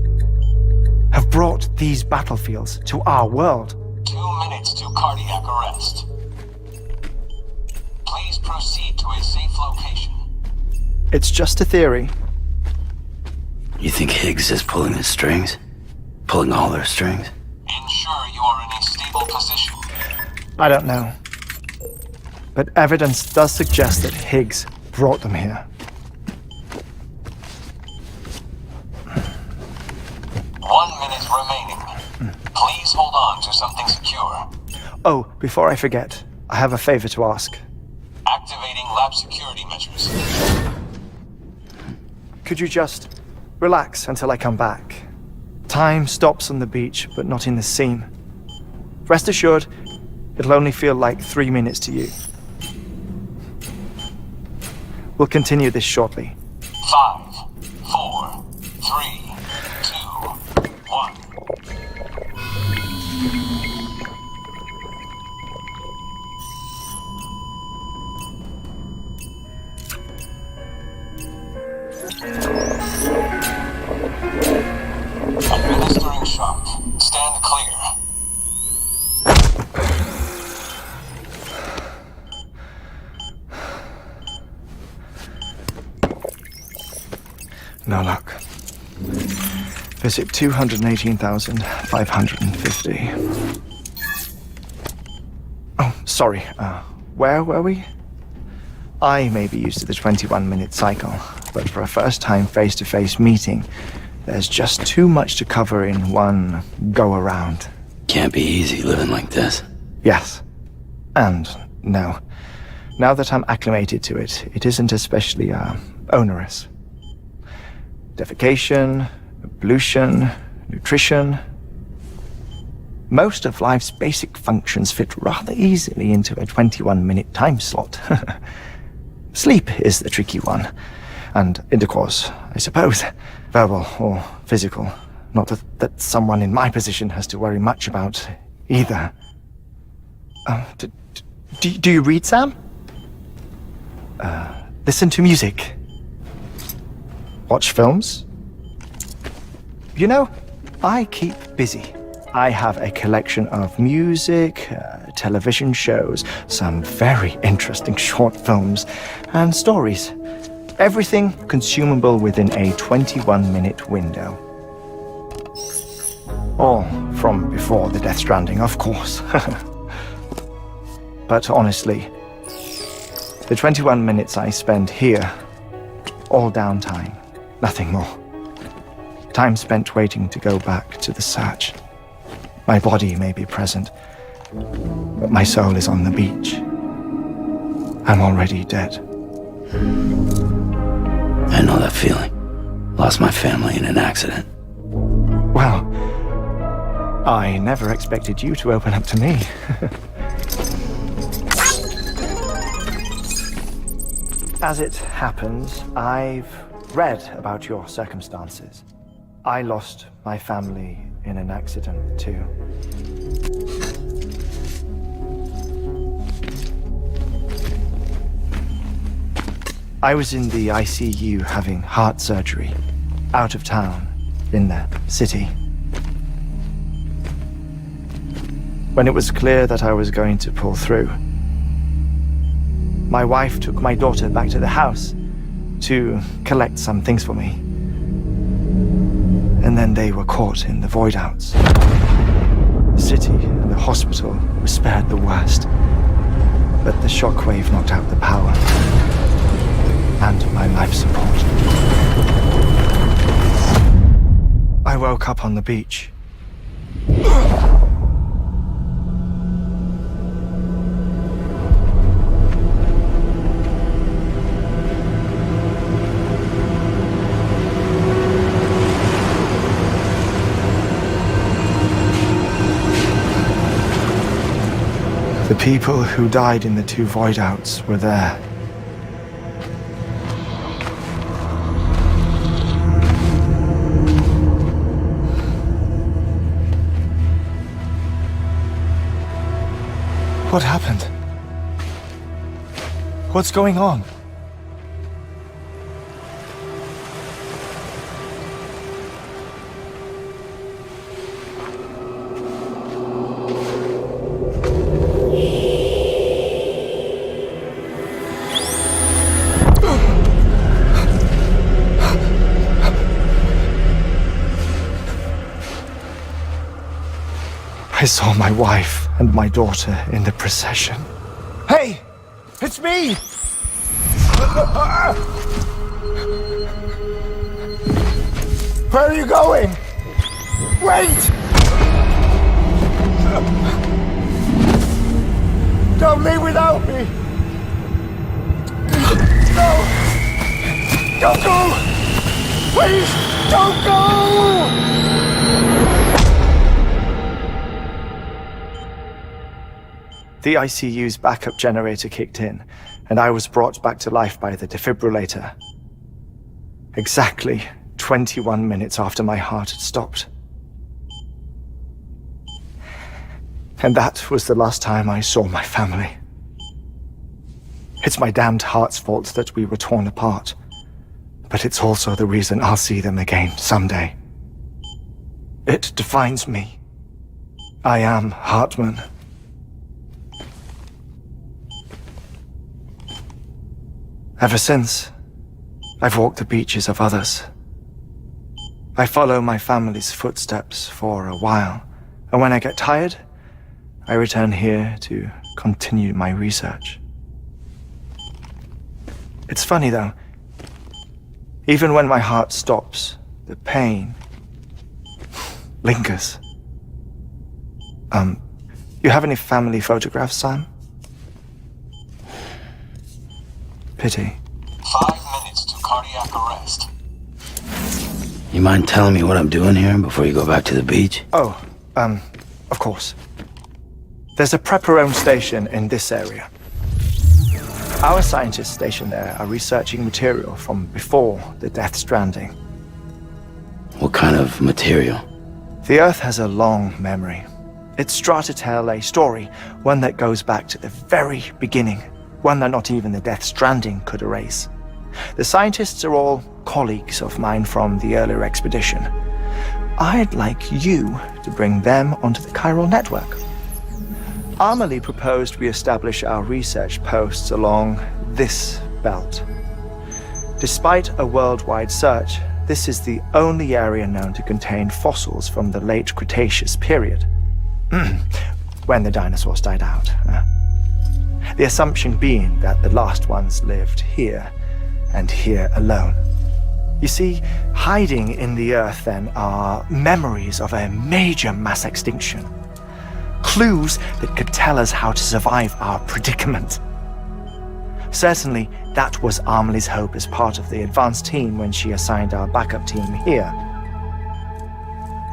have brought these battlefields to our world. 2 minutes to cardiac arrest. Please proceed to a safe location. It's just a theory. You think Higgs is pulling the strings? Pulling all their strings? Ensure you are in a stable position. I don't know. But evidence does suggest that Higgs brought them here. 1 minute remaining. Please hold on to something secure. Oh, before I forget, I have a favor to ask. Activating lab security measures. Could you just relax until I come back? Time stops on the beach, but not in the scene. Rest assured, it'll only feel like 3 minutes to you. We'll continue this shortly. 5, 4, 3, 2, 1. Administering shock. Stand clear. No luck. Visit 218,550. Oh, sorry. Where were we? I may be used to the 21-minute cycle, but for a first-time face-to-face meeting, there's just too much to cover in one go-around. Can't be easy living like this. Yes. And no. Now that I'm acclimated to it, it isn't especially, onerous. Defecation, ablution, nutrition. Most of life's basic functions fit rather easily into a 21-minute time slot. Sleep is the tricky one. And intercourse, I suppose. Verbal or physical. Not that someone in my position has to worry much about either. Do you read, Sam? Listen to music. Watch films? You know, I keep busy. I have a collection of music, television shows, some very interesting short films, and stories. Everything consumable within a 21-minute window. All from before the Death Stranding, of course. But honestly, the 21 minutes I spend here, all downtime. Nothing more. Time spent waiting to go back to the search. My body may be present, but my soul is on the beach. I'm already dead. I know that feeling. Lost my family in an accident. Well, I never expected you to open up to me. As it happens, I've read about your circumstances. I lost my family in an accident, too. I was in the ICU having heart surgery, out of town, in the city. When it was clear that I was going to pull through, my wife took my daughter back to the house to collect some things for me. And then they were caught in the void outs. The city and the hospital were spared the worst, but the shockwave knocked out the power and my life support. I woke up on the beach. The people who died in the 2 void outs were there. What happened? What's going on? I saw my wife and my daughter in the procession. Hey! It's me! Where are you going? Wait! Don't leave without me! No! Don't go! Please, don't go! The ICU's backup generator kicked in, and I was brought back to life by the defibrillator. Exactly 21 minutes after my heart had stopped. And that was the last time I saw my family. It's my damned heart's fault that we were torn apart, but it's also the reason I'll see them again someday. It defines me. I am Hartman. Ever since, I've walked the beaches of others. I follow my family's footsteps for a while, and when I get tired, I return here to continue my research. It's funny though, even when my heart stops, the pain lingers. You have any family photographs, Sam? Pity. 5 minutes to cardiac arrest. You mind telling me what I'm doing here before you go back to the beach? Oh, of course. There's a prep-your-own station in this area. Our scientists stationed there are researching material from before the Death Stranding. What kind of material? The Earth has a long memory. It's trying to tell a story, one that goes back to the very beginning, one that not even the Death Stranding could erase. The scientists are all colleagues of mine from the earlier expedition. I'd like you to bring them onto the chiral network. Amelie proposed we establish our research posts along this belt. Despite a worldwide search, this is the only area known to contain fossils from the late Cretaceous period, when the dinosaurs died out. The assumption being that the last ones lived here, and here alone. You see, hiding in the Earth then are memories of a major mass extinction. Clues that could tell us how to survive our predicament. Certainly, that was Amelie's hope as part of the advanced team when she assigned our backup team here.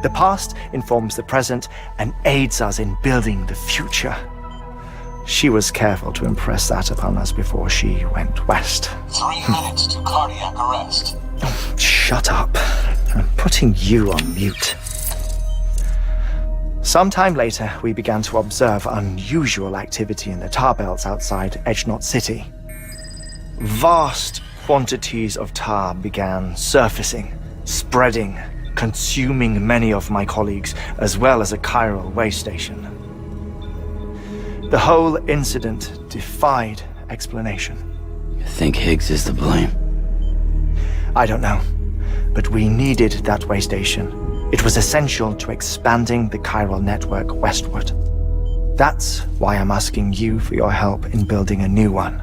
The past informs the present and aids us in building the future. She was careful to impress that upon us before she went west. 3 minutes to cardiac arrest. Oh, shut up. I'm putting you on mute. Sometime later, we began to observe unusual activity in the tar belts outside Edgenot City. Vast quantities of tar began surfacing, spreading, consuming many of my colleagues, as well as a chiral way station. The whole incident defied explanation. You think Higgs is to blame? I don't know, but we needed that way station. It was essential to expanding the chiral network westward. That's why I'm asking you for your help in building a new one.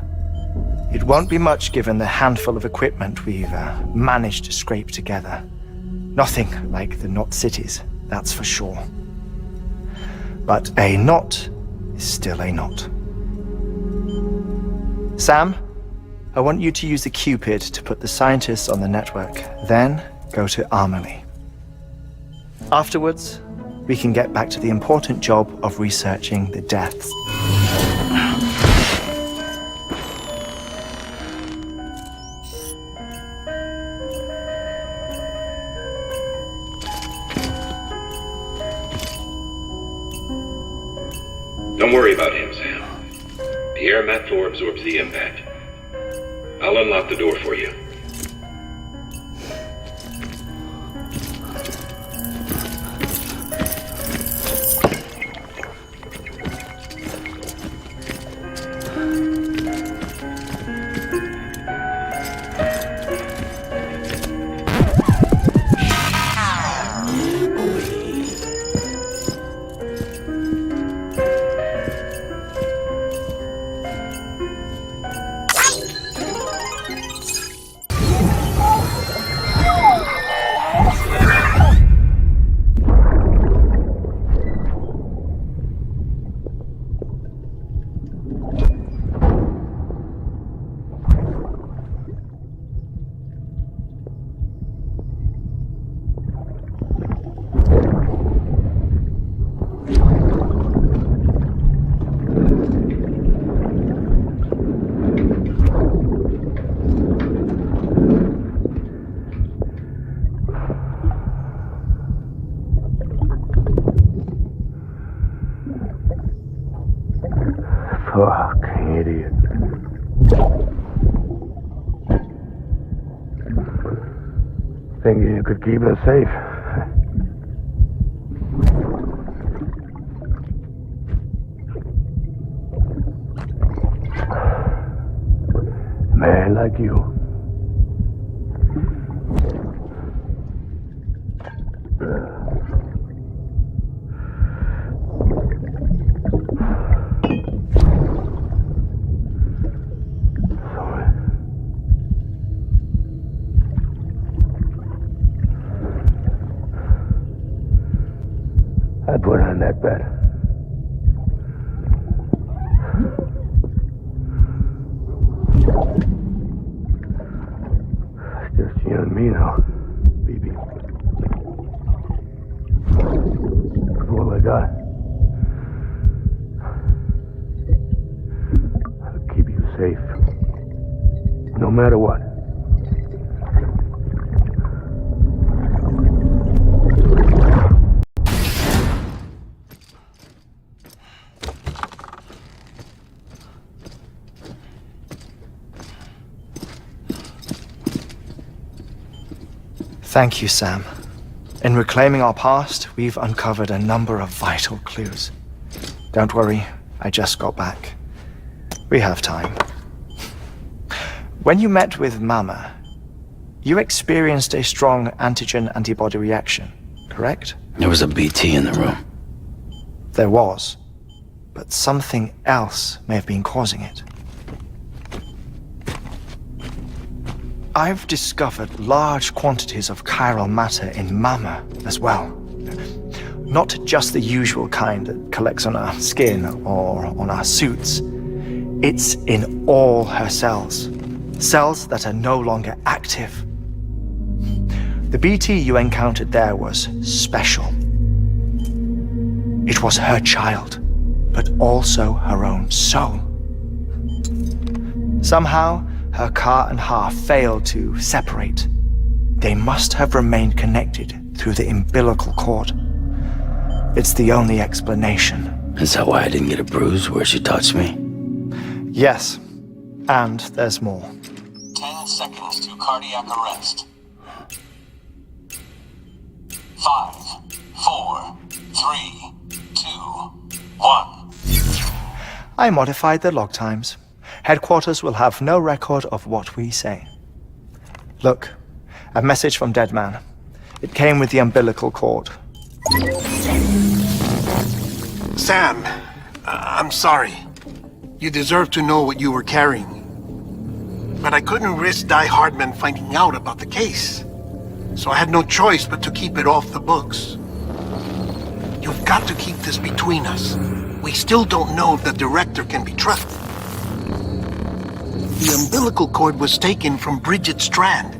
It won't be much given the handful of equipment we've managed to scrape together. Nothing like the Knot cities, that's for sure. But a knot is still a knot. Sam, I want you to use the Cupid to put the scientists on the network, then go to Armory. Afterwards, we can get back to the important job of researching the deaths. Don't worry about him, Sam. The air mat floor absorbs the impact. I'll unlock the door for you. Fucking idiot. Thinking you could keep us safe. Man like you. I put on that bet. It's just you and me now, baby. That's all I got. I'll keep you safe, no matter what. Thank you, Sam. In reclaiming our past, we've uncovered a number of vital clues. Don't worry, I just got back. We have time. When you met with Mama, you experienced a strong antigen-antibody reaction, correct? There was a BT in the room. There was, but something else may have been causing it. I've discovered large quantities of chiral matter in Mama as well. Not just the usual kind that collects on our skin or on our suits. It's in all her cells. Cells that are no longer active. The BT you encountered there was special. It was her child, but also her own soul. Somehow, her car and half failed to separate. They must have remained connected through the umbilical cord. It's the only explanation. Is that why I didn't get a bruise where she touched me? Yes, and there's more. 10 seconds to cardiac arrest. 5, 4, 3, 2, 1. I modified the log times. Headquarters will have no record of what we say. Look, a message from Dead Man. It came with the umbilical cord. Sam, I'm sorry. You deserve to know what you were carrying. But I couldn't risk Die Hardman finding out about the case. So I had no choice but to keep it off the books. You've got to keep this between us. We still don't know if the director can be trusted. The umbilical cord was taken from Bridget Strand.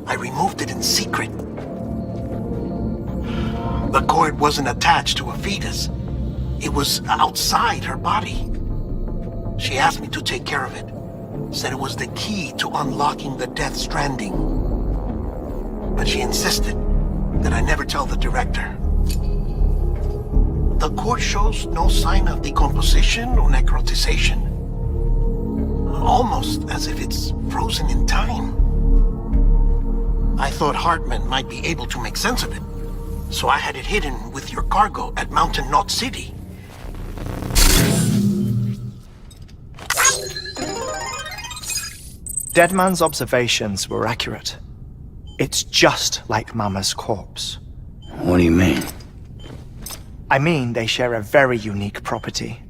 I removed it in secret. The cord wasn't attached to a fetus. It was outside her body. She asked me to take care of it. Said it was the key to unlocking the Death Stranding. But she insisted that I never tell the director. The cord shows no sign of decomposition or necrotization. Almost as if it's frozen in time. I thought Hartman might be able to make sense of it, so I had it hidden with your cargo at Mountain Knot City. Deadman's observations were accurate. It's just like Mama's corpse. What do you mean? I mean, they share a very unique property.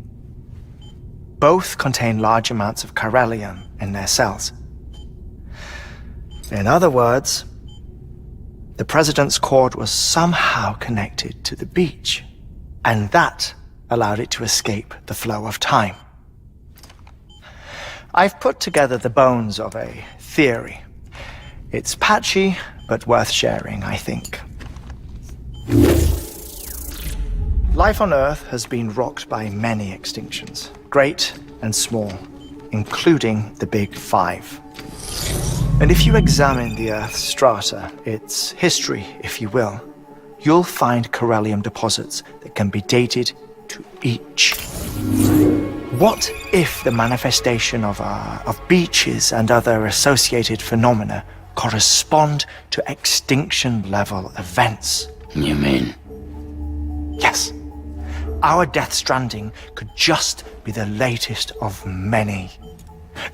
Both contain large amounts of chiralium in their cells. In other words, the President's cord was somehow connected to the beach, and that allowed it to escape the flow of time. I've put together the bones of a theory. It's patchy, but worth sharing, I think. Life on Earth has been rocked by many extinctions, great and small, including the Big Five. And if you examine the Earth's strata, its history, if you will, you'll find chiralium deposits that can be dated to each. What if the manifestation of beaches and other associated phenomena correspond to extinction-level events? You mean? Yes. Our Death Stranding could just be the latest of many.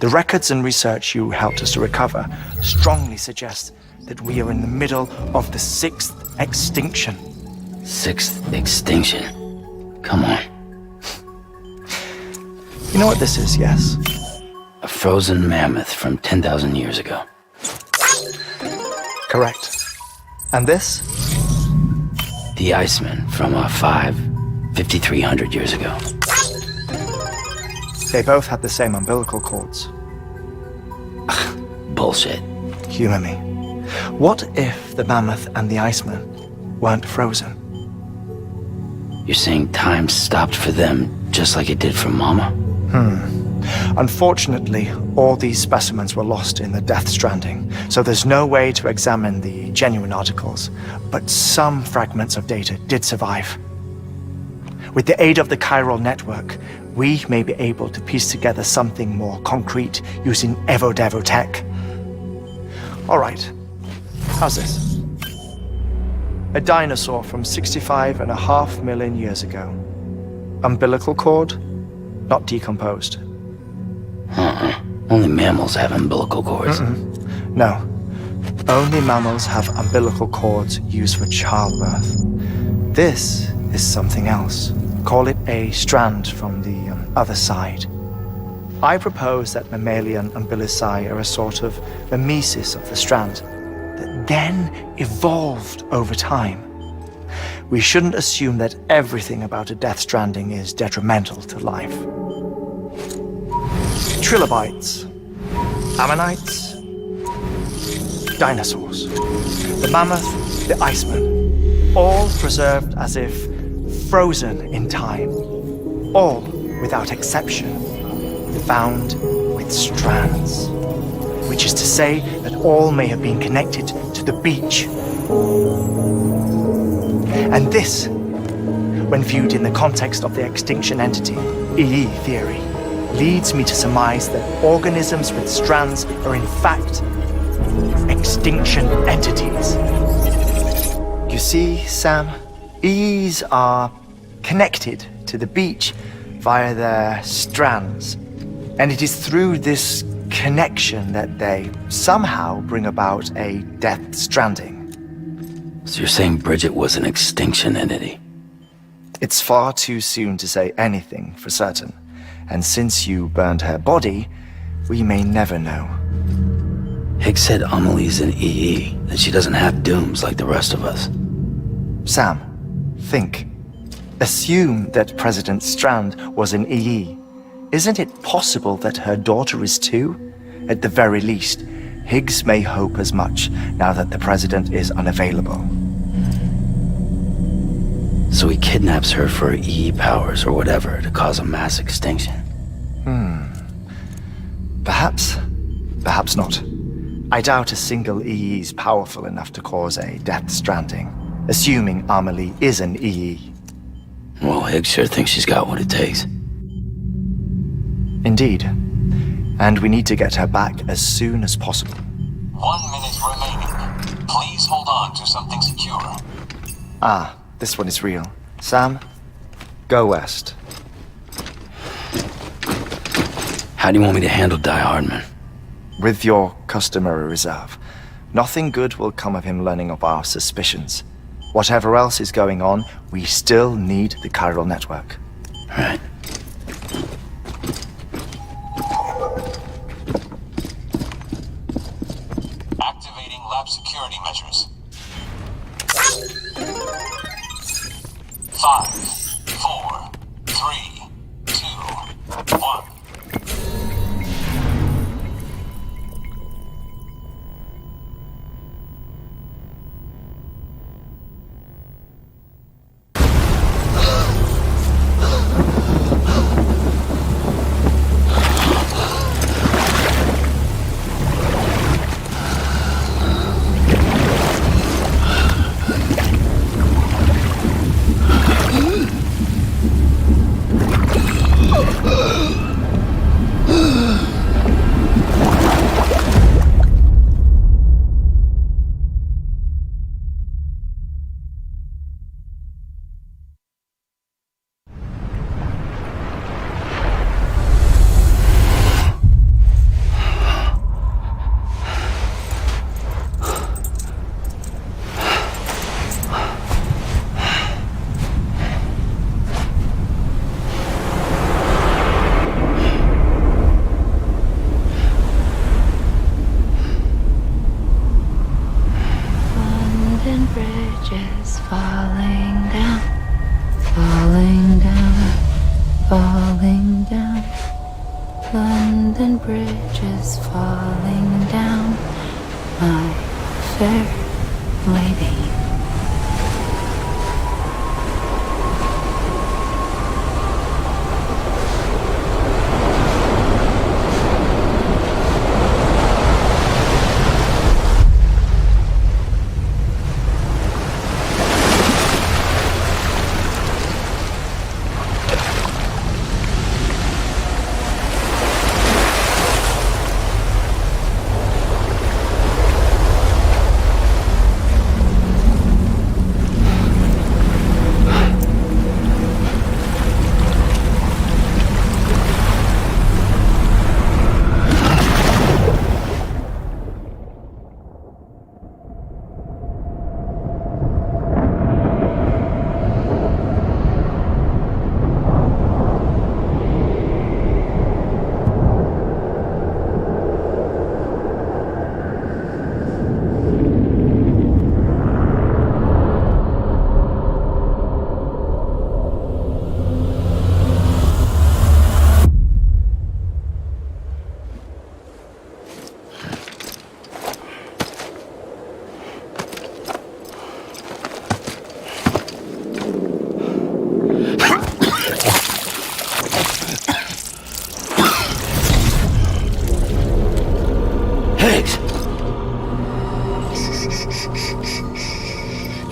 The records and research you helped us to recover strongly suggest that we are in the middle of the 6th extinction. 6th extinction? Come on. You know what this is, yes? A frozen mammoth from 10,000 years ago. Correct. And this? The Iceman from 5,300 years ago. They both had the same umbilical cords. Bullshit. Humor me. What if the mammoth and the Iceman weren't frozen? You're saying time stopped for them just like it did for Mama? Unfortunately, all these specimens were lost in the Death Stranding, so there's no way to examine the genuine articles, but some fragments of data did survive. With the aid of the chiral network, we may be able to piece together something more concrete using Evo-Devo tech. All right, how's this? A dinosaur from 65.5 million years ago. Umbilical cord, not decomposed. Only mammals have umbilical cords. No. Only mammals have umbilical cords used for childbirth. This is something else. Call it a strand from the other side. I propose that mammalian umbilici are a sort of mimesis of the strand that then evolved over time. We shouldn't assume that everything about a Death Stranding is detrimental to life. Trilobites, ammonites, dinosaurs, the mammoth, the Iceman, all preserved as if frozen in time, all without exception, found with strands, which is to say that all may have been connected to the beach. And this, when viewed in the context of the extinction entity, EE theory, leads me to surmise that organisms with strands are in fact extinction entities. You see, Sam, EEs are connected to the beach via their strands. And it is through this connection that they somehow bring about a Death Stranding. So you're saying Bridget was an extinction entity? It's far too soon to say anything for certain. And since you burned her body, we may never know. Higgs said Amelie's an EE, that she doesn't have dooms like the rest of us. Sam, think. Assume that President Strand was an EE. Isn't it possible that her daughter is too? At the very least, Higgs may hope as much now that the President is unavailable. So he kidnaps her for EE powers or whatever to cause a mass extinction. Perhaps. Perhaps not. I doubt a single EE is powerful enough to cause a Death Stranding, assuming Amelie is an EE. Well, Higgs sure thinks she's got what it takes. Indeed. And we need to get her back as soon as possible. 1 minute remaining. Please hold on to something secure. Ah, this one is real. Sam, go west. How do you want me to handle Die Hardman? With your customary reserve. Nothing good will come of him learning of our suspicions. Whatever else is going on, we still need the chiral network. Right. Activating lab security measures. 5, 4, 3, 2, 1. Bridges falling down, falling down, falling down. London Bridge is falling down, my fair lady.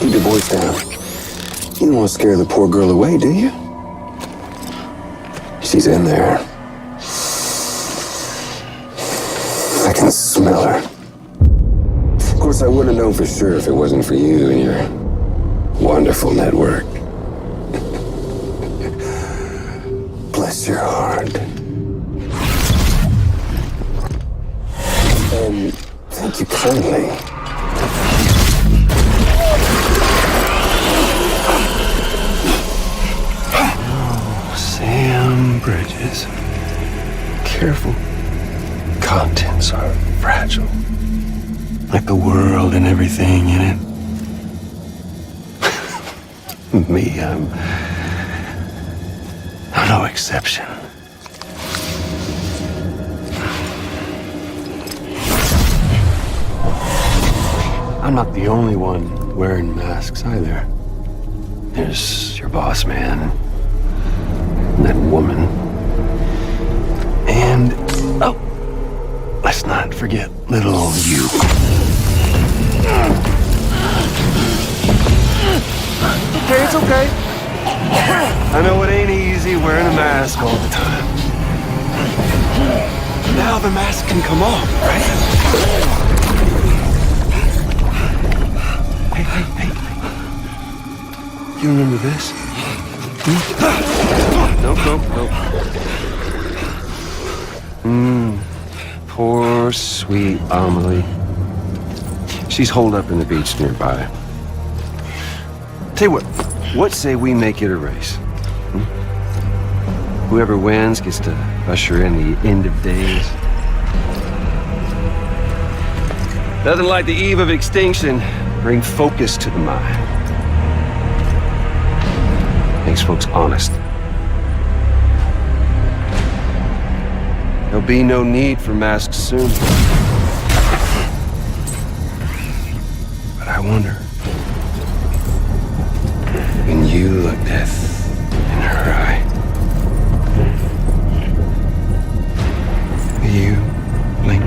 Keep your voice down. You don't want to scare the poor girl away, do you? She's in there. I can smell her. Of course, I wouldn't have known for sure if it wasn't for you and your wonderful network. Bless your heart. And thank you kindly. Oh, Sam Bridges. Careful. Contents are fragile. Like the world and everything in it. Me, I'm no exception. I'm not the only one wearing masks either. There's your boss man, and that woman, and oh, let's not forget little old you. Hey, it's okay. I know it ain't easy wearing a mask all the time. Now the mask can come off, right? Hey. You remember this? Nope. Poor, sweet Amelie. She's holed up in the beach nearby. Tell you what say we make it a race? Whoever wins gets to usher in the end of days. Nothing like the eve of extinction. Bring focus to the mind. Makes folks honest. There'll be no need for masks soon. But I wonder, when you look death in her eye, will you blink?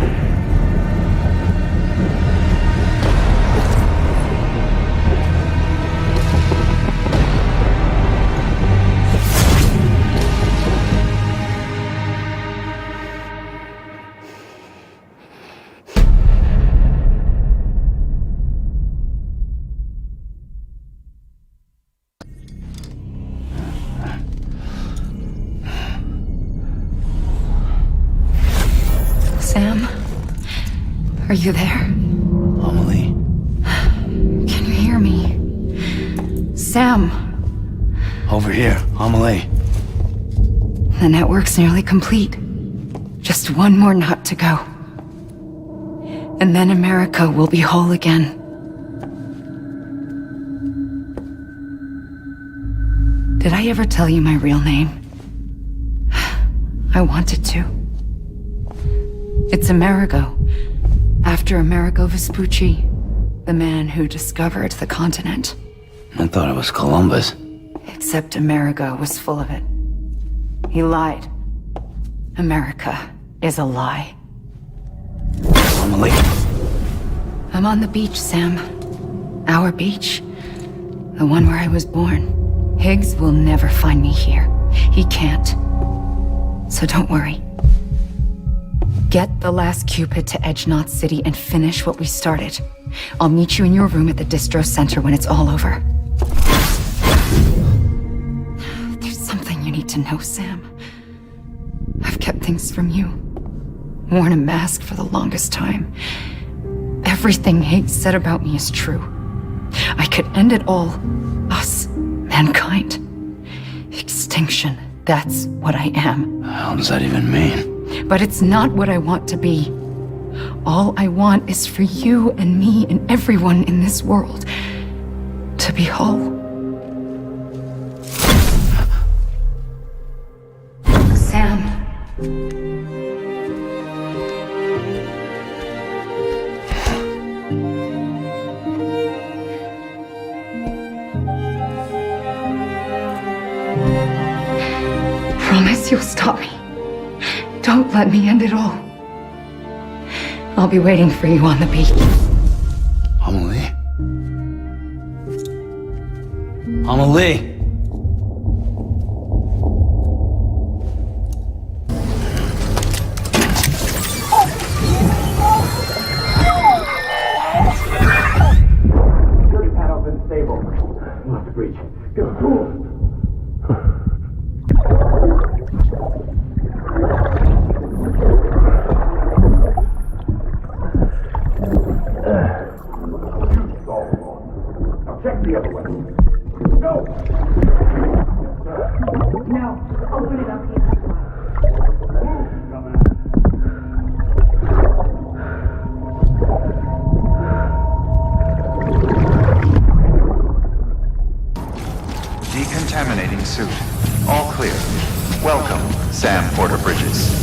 Sam? Are you there? Amelie? Can you hear me? Sam! Over here, Amelie. The network's nearly complete. Just one more knot to go. And then America will be whole again. Did I ever tell you my real name? I wanted to. It's Amerigo, after Amerigo Vespucci, the man who discovered the continent. I thought it was Columbus. Except Amerigo was full of it. He lied. America is a lie. Amelie. I'm on the beach, Sam. Our beach. The one where I was born. Higgs will never find me here. He can't. So don't worry. Get the last Cupid to Edgenot City and finish what we started. I'll meet you in your room at the distro center when it's all over. There's something you need to know, Sam. I've kept things from you. Worn a mask for the longest time. Everything Higgs said about me is true. I could end it all. Us. Mankind. Extinction. That's what I am. How does that even mean? But it's not what I want to be. All I want is for you and me and everyone in this world to be whole. Sam. Promise you'll stop me. Don't let me end it all. I'll be waiting for you on the beach. Amelie? Amelie! Dirty pad up in the stable. I'm off the breach. Go. Check the other way. Go! No, open it up. Decontaminating suit. All clear. Welcome, Sam Porter Bridges.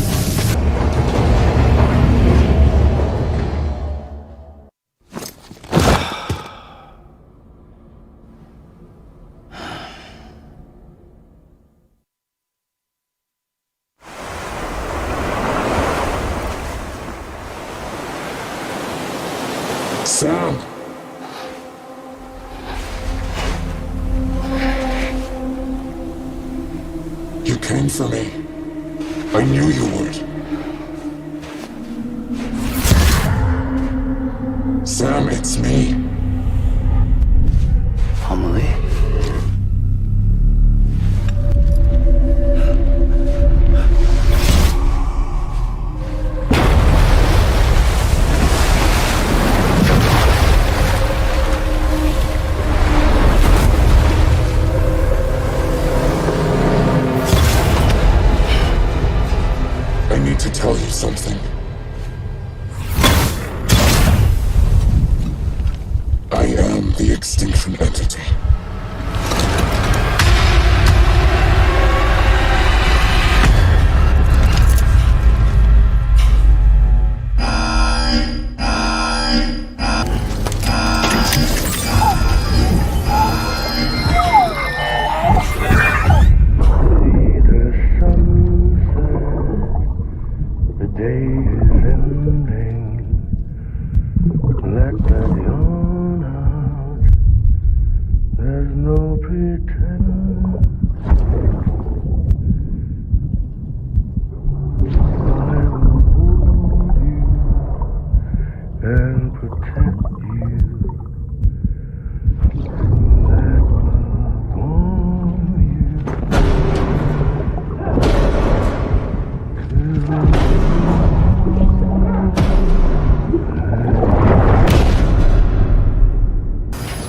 Sam. You came for me. I knew you would. Sam, it's me. Amelie? I need to tell you something. I am the extinction entity.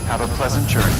Have a pleasant journey.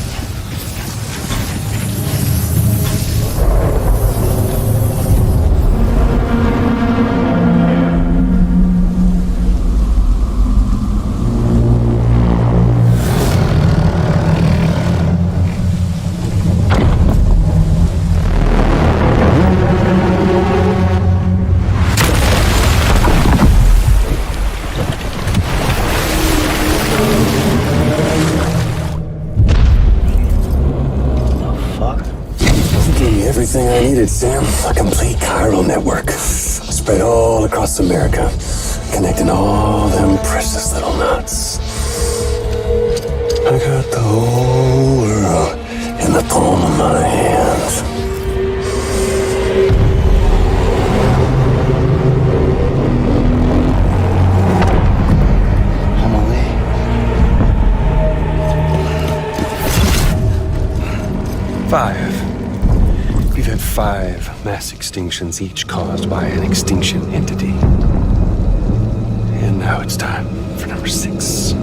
Everything I needed, Sam. A complete chiral network. Spread all across America. Connecting all them precious little knots. I got the whole world in the palm of my hand. Five. We've had 5 mass extinctions, each caused by an extinction entity. And now it's time for number 6.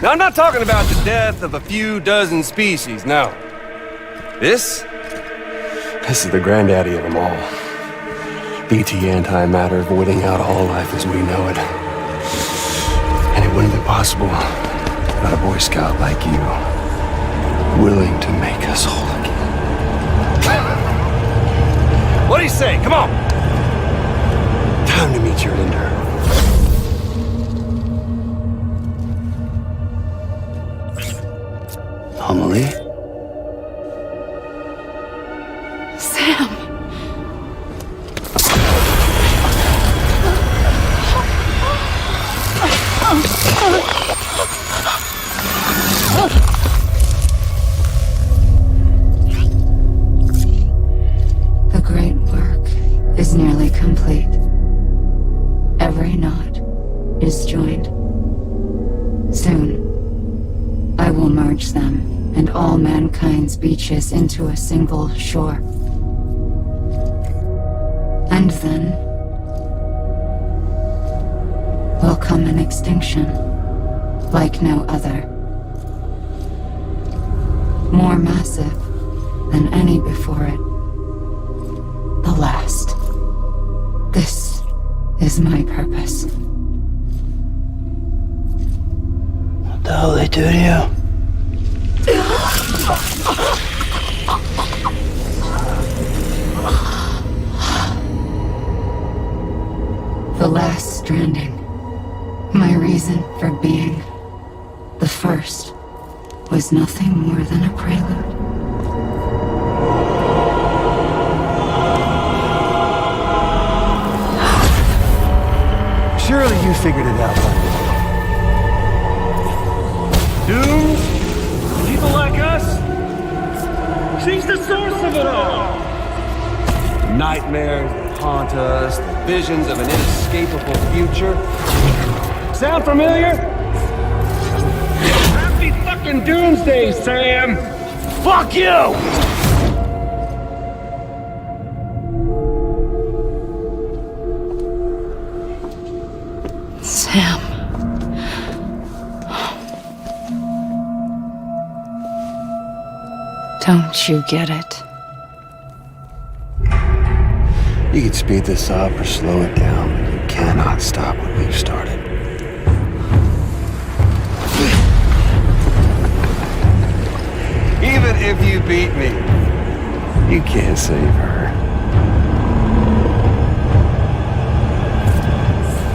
Now, I'm not talking about the death of a few dozen species, no. This is the granddaddy of them all. BT antimatter voiding out all life as we know it. And it wouldn't be possible without a Boy Scout like you, willing to make us whole again. What do you say? Come on! Time to meet your Linder. Amelie? Sam! The great work is nearly complete. Every knot is joined. Soon, I will merge them and all mankind's beaches into a single shore. And then, extinction, like no other. More massive than any before it. The last. This is my purpose. What the hell they do to you? The last stranding. My reason for being. The first was nothing more than a prelude. Surely you figured it out by now. Dooms? People like us? She's the source of it all! Nightmares that haunt us, the visions of an inescapable future. Sound familiar? Happy fucking doomsday, Sam! Fuck you! Sam. Don't you get it? You can speed this up or slow it down, but you cannot stop what we've started. Even if you beat me, you can't save her.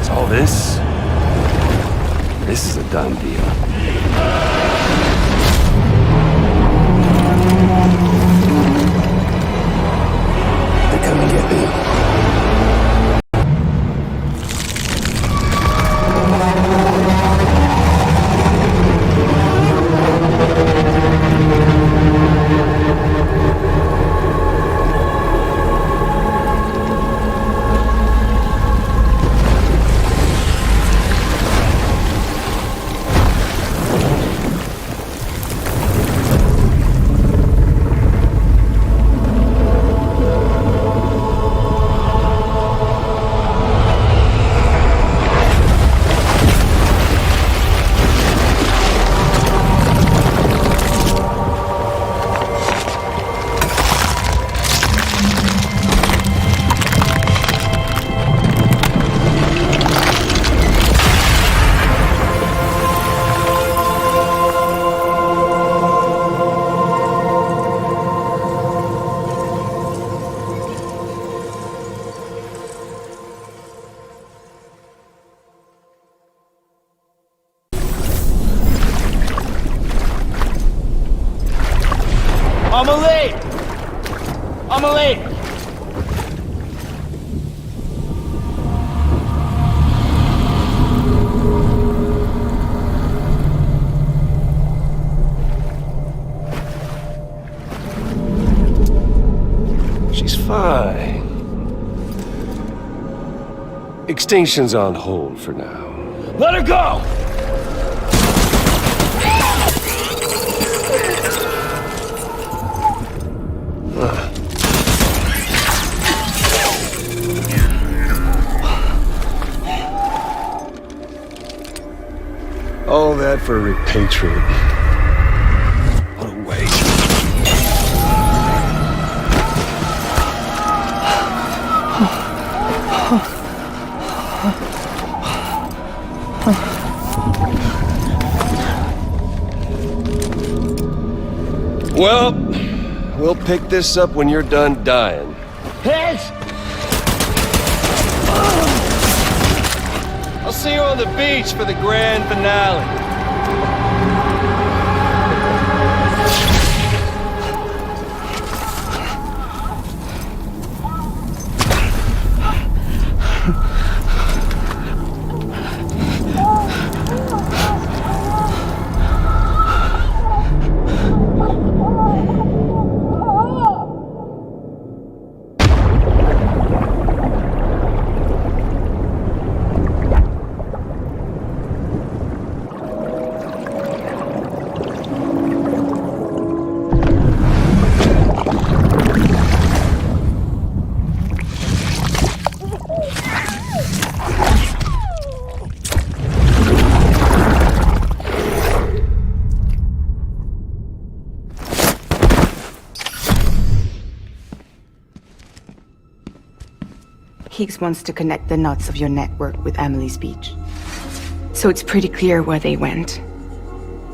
It's all this. This is a done deal. They're coming to get me. I'm late! She's fine. Extinction's on hold for now. Let her go! All that for repatriate. What a waste. Well, we'll pick this up when you're done dying. Heads! I'll see you on the beach for the grand finale. Higgs wants to connect the knots of your network with Emily's beach. So it's pretty clear where they went.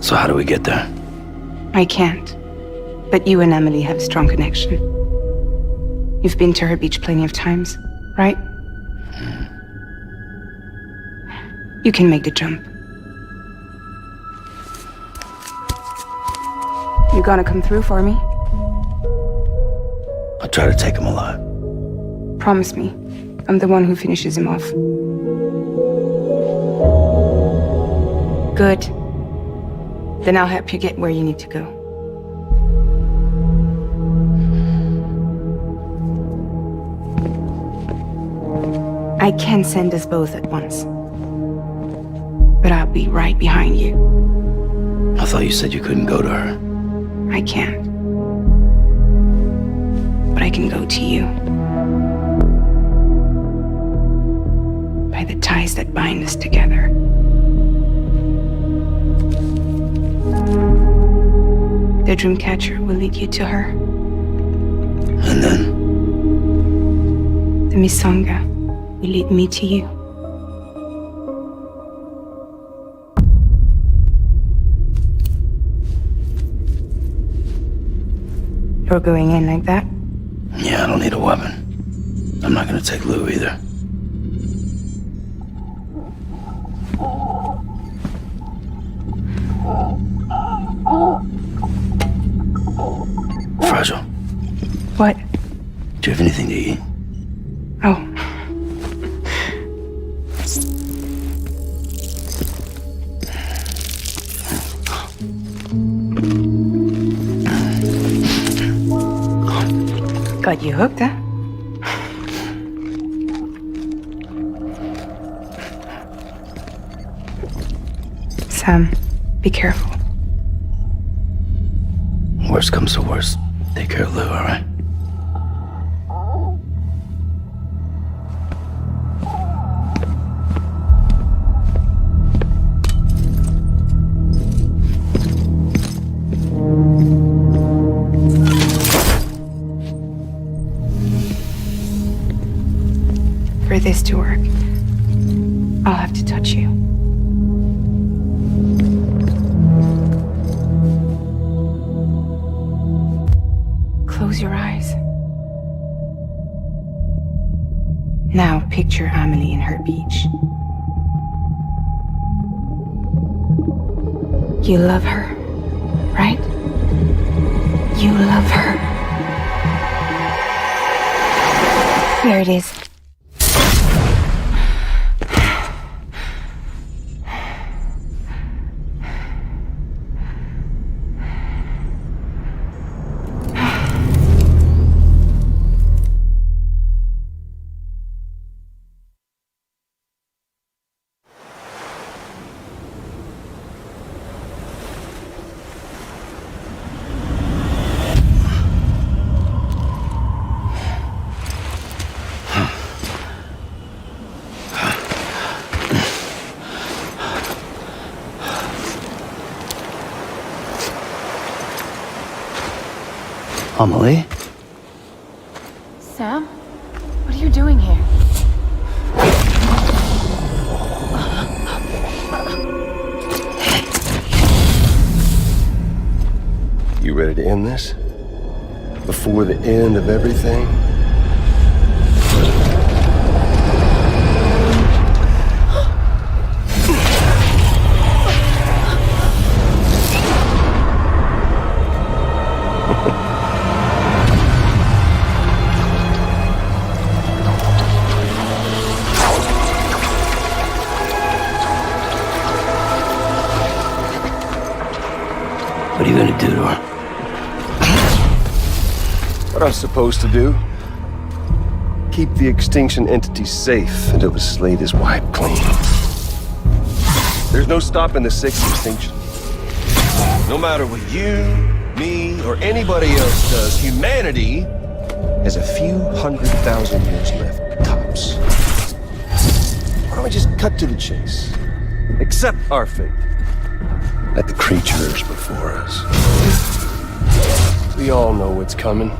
So how do we get there? I can't. But you and Emily have a strong connection. You've been to her beach plenty of times, right? You can make the jump. You gonna come through for me? I'll try to take him alive. Promise me. I'm the one who finishes him off. Good. Then I'll help you get where you need to go. I can send us both at once. But I'll be right behind you. I thought you said you couldn't go to her. I can't. But I can go to you. By the ties that bind us together. The Dreamcatcher will lead you to her. And then? The Misanga will lead me to you. You're going in like that? Yeah, I don't need a weapon. I'm not gonna take Lou either. Fragile. What? Do you have anything to eat? Oh. Got you hooked, huh? Sam, be careful. Worst comes to worst. Take care of Lou, all right? For this to work, I'll have to touch you. Close your eyes. Now picture Amelie in her beach. You love her, right? You love her. There it is. Amelie? Sam? What are you doing here? You ready to end this? Before the end of everything? What are you gonna do to her? What I'm supposed to do? Keep the extinction entity safe until the slate is wiped clean. There's no stopping the sixth extinction. No matter what you, me, or anybody else does, humanity has a few 100,000 years left, tops. Why don't we just cut to the chase? Accept our fate. Like the creatures before us. We all know what's coming.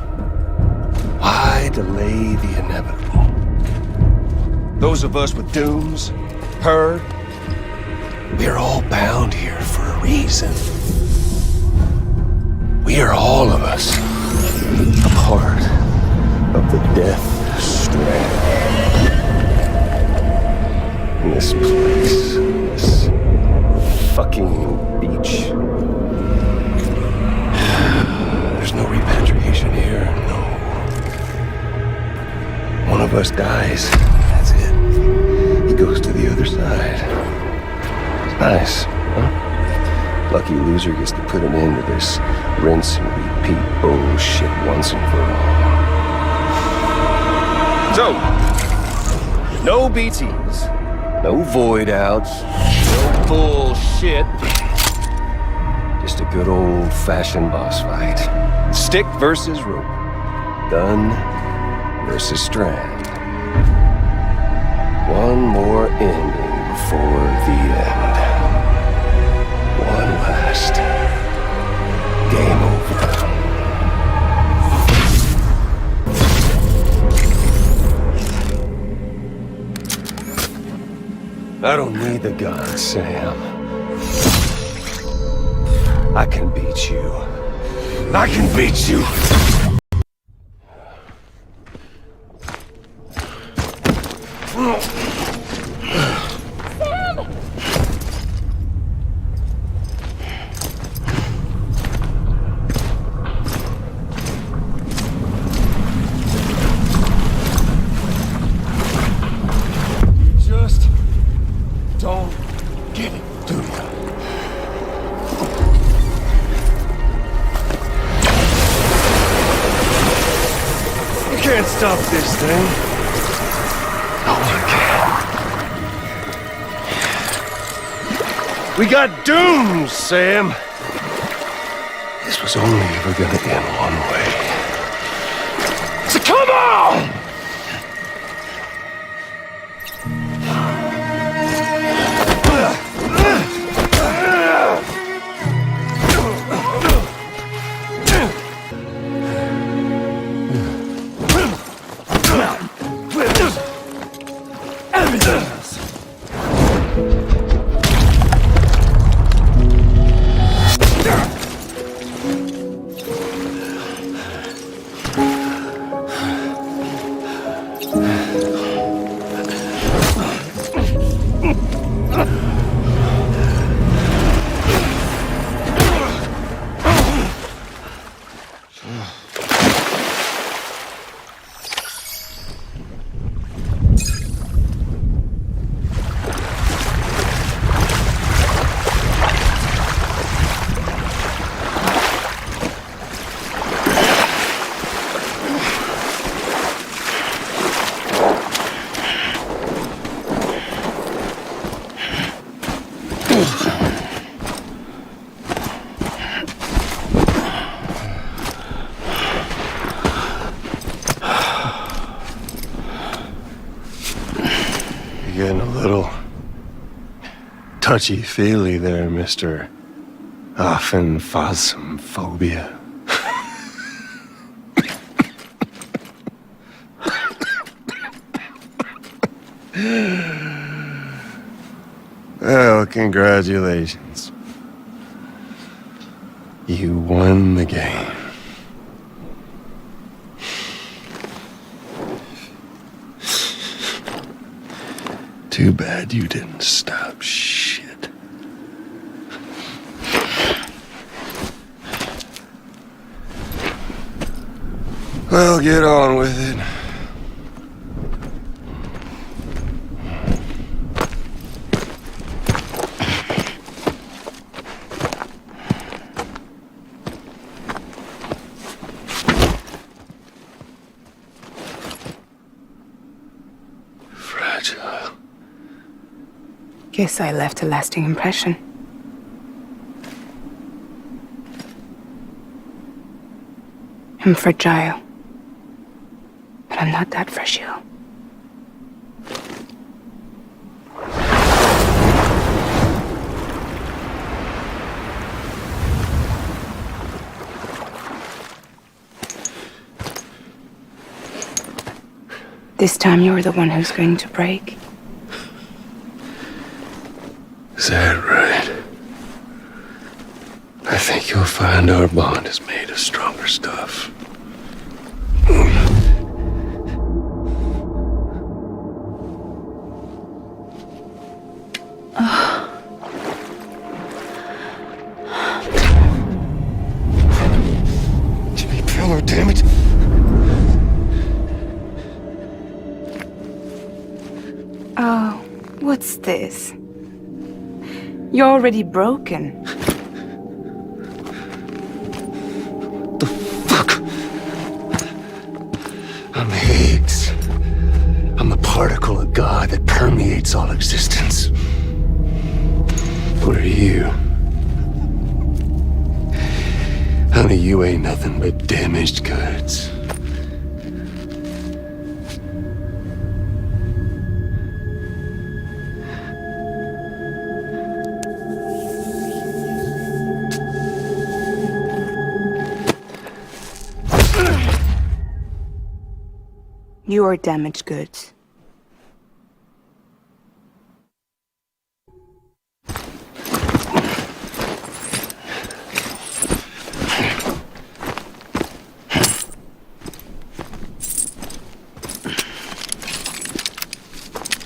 Why delay the inevitable? Those of us with dooms, heard. We're all bound here for a reason. We are all of us a part of the Death Strand. In this place, this fucking beach. There's no repatriation here, no. One of us dies, that's it. He goes to the other side. It's nice, huh? Lucky loser gets to put an end to this rinse and repeat bullshit once and for all. So, no BTs, no void outs, no bullshit. Just a good old-fashioned boss fight. Stick versus rope. Gun versus strand. One more ending before the end. One last game over. I don't need the gun, Sam. I can beat you. I can beat you! Just don't get it, do you? Can't stop this thing. No one can. We got dooms, Sam. This was only ever gonna end one way. So come on! You're getting a little touchy-feely there, Mr. Phasmophobia. Well, congratulations. You won the game. Too bad you didn't stop shit. Well, get on with it. Fragile. Guess I left a lasting impression. I'm fragile. But I'm not that fragile. This time you're the one who's going to break. Is that right? I think you'll find our bond is made of stronger stuff. Jimmy Pillar, damn it! Oh, what's this? You're already broken. I'm Higgs. I'm the particle of God that permeates all existence. What are you? Honey, you ain't nothing but damaged goods. You are damaged goods.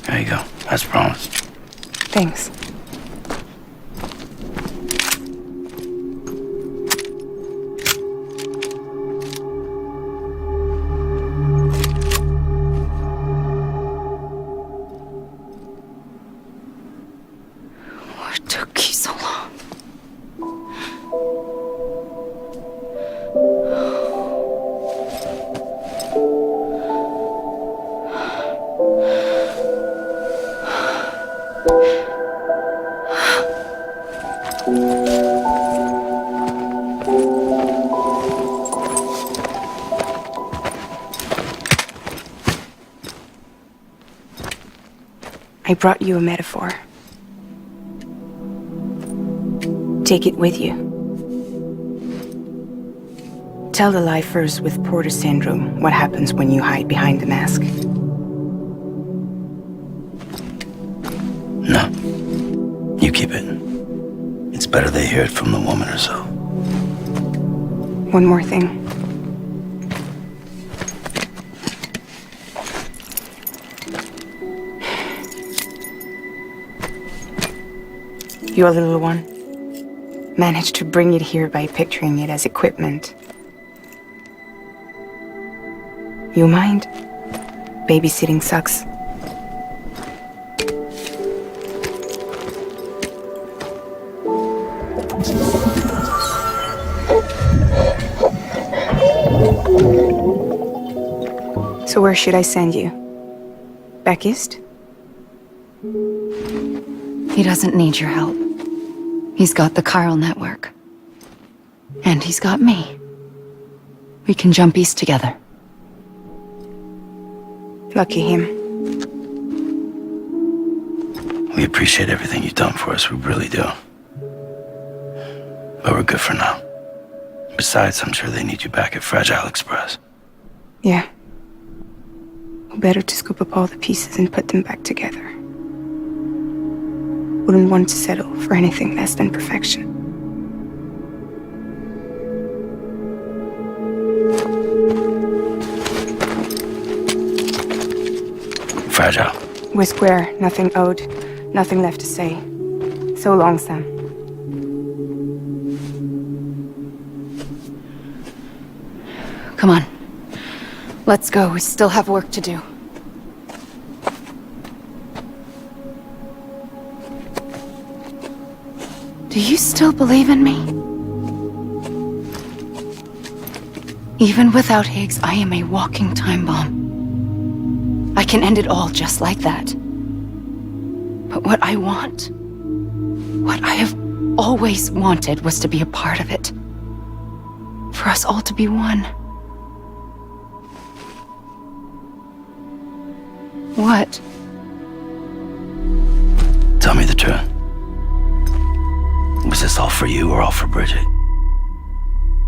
There you go, as promised. Thanks. What took you so long? I brought you a metaphor. Take it with you. Tell the lifers with Porter syndrome what happens when you hide behind the mask. No. You keep it. It's better they hear it from the woman herself. One more thing. Your little one managed to bring it here by picturing it as equipment. You mind? Babysitting sucks. So where should I send you? Back east? He doesn't need your help. He's got the chiral network. And he's got me. We can jump east together. Lucky him. We appreciate everything you've done for us, we really do. But we're good for now. Besides, I'm sure they need you back at Fragile Express. Yeah. Better to scoop up all the pieces and put them back together. Wouldn't want to settle for anything less than perfection. Fragile. We're square, nothing owed, nothing left to say. So long, Sam. Come on. Let's go. We still have work to do. Do you still believe in me? Even without Higgs, I am a walking time bomb. I can end it all just like that. But what I want, what I have always wanted, was to be a part of it. For us all to be one. What? Tell me the truth. Was this all for you or all for Bridget?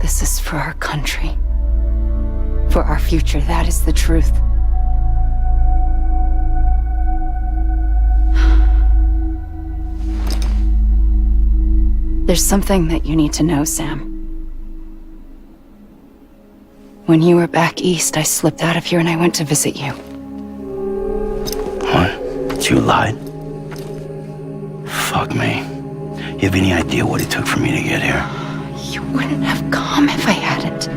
This is for our country. For our future, that is the truth. There's something that you need to know, Sam. When you were back east, I slipped out of here and I went to visit you. What? You lied? Fuck me. You have any idea what it took for me to get here? You wouldn't have come if I hadn't.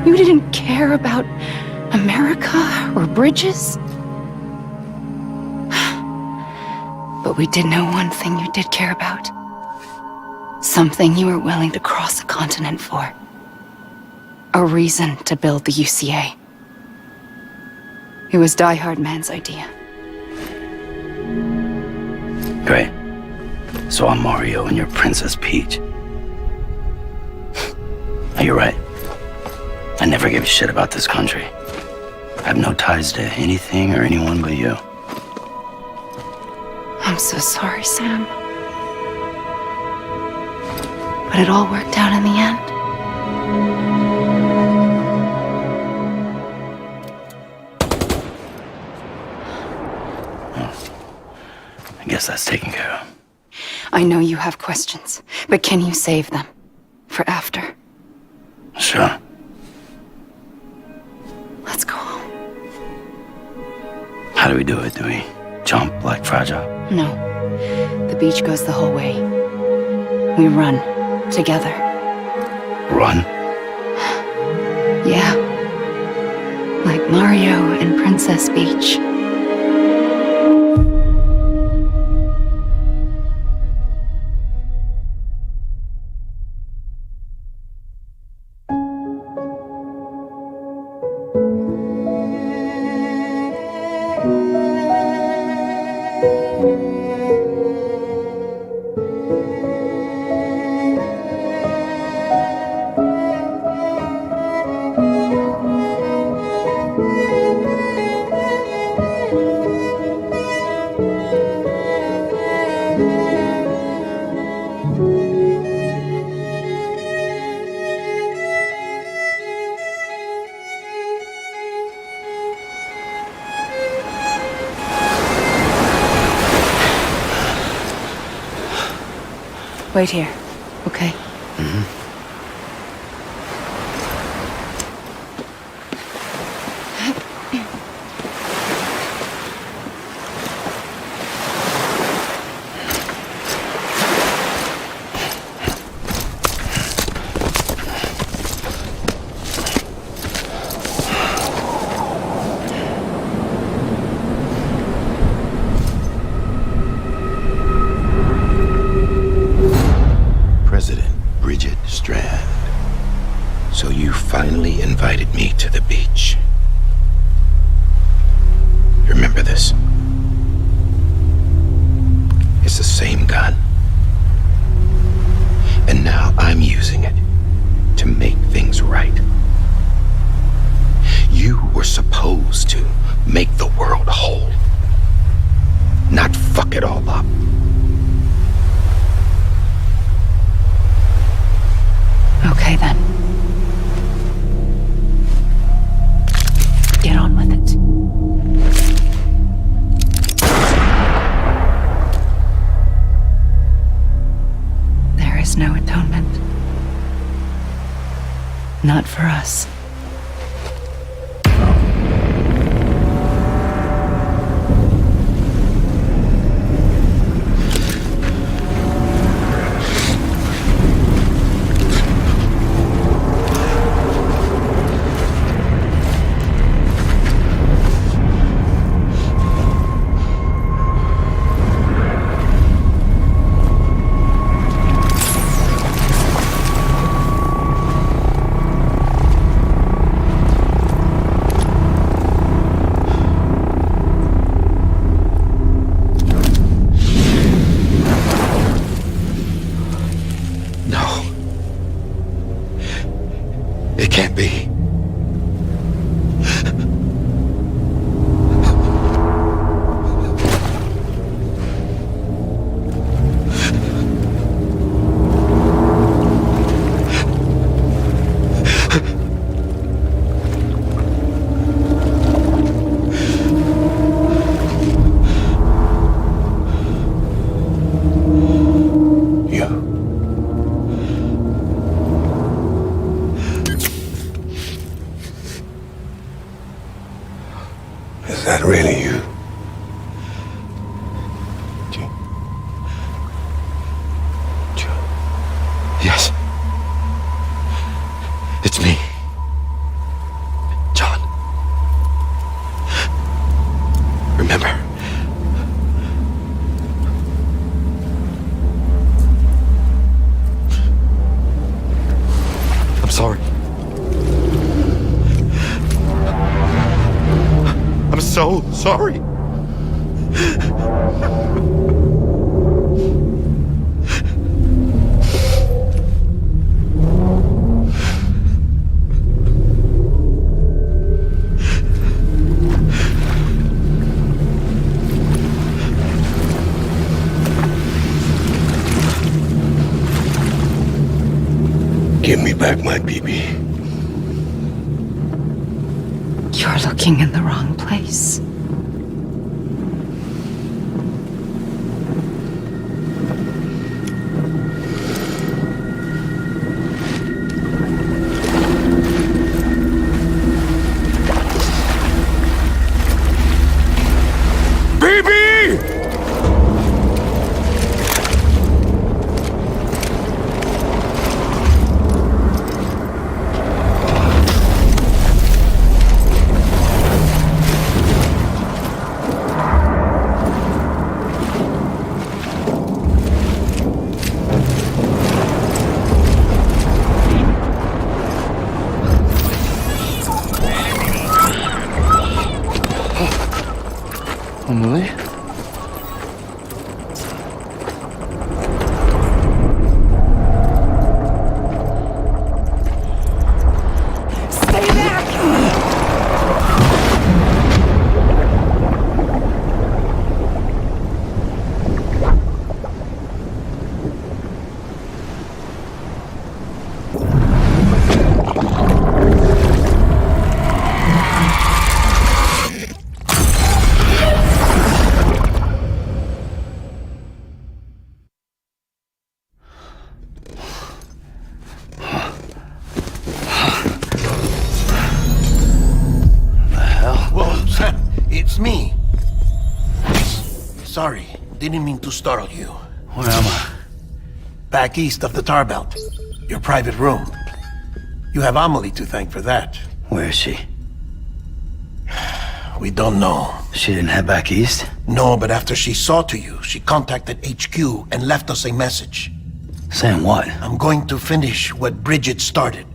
You didn't care about America or bridges. But we did know one thing you did care about. Something you were willing to cross a continent for. A reason to build the UCA. It was Die Hard Man's idea. Great. So I'm Mario and you're Princess Peach. You're right. I never gave a shit about this country. I have no ties to anything or anyone but you. I'm so sorry, Sam. But it all worked out in the end. I guess that's taken care of. I know you have questions, but can you save them? For after? Sure. Let's go home. How do we do it? Do we jump like Fragile? No. The beach goes the whole way. We run. Together. Run? Yeah. Like Mario and Princess Peach. Wait here, okay? Mm-hmm. So you finally invited me to the beach. Remember this? It's the same gun. And now I'm using it to make things right. You were supposed to make the world whole, not fuck it all up. Okay then. Get on with it. There is no atonement. Not for us. so sorry. Give me back my BB. You're looking in the wrong place. Emily? Stay back! It's me. Sorry, didn't mean to startle you. Where am I? Back east of the Tar Belt. Your private room. You have Amelie to thank for that. Where is she? We don't know. She didn't head back east? No, but after she saw to you, she contacted HQ and left us a message. Saying what? I'm going to finish what Bridget started.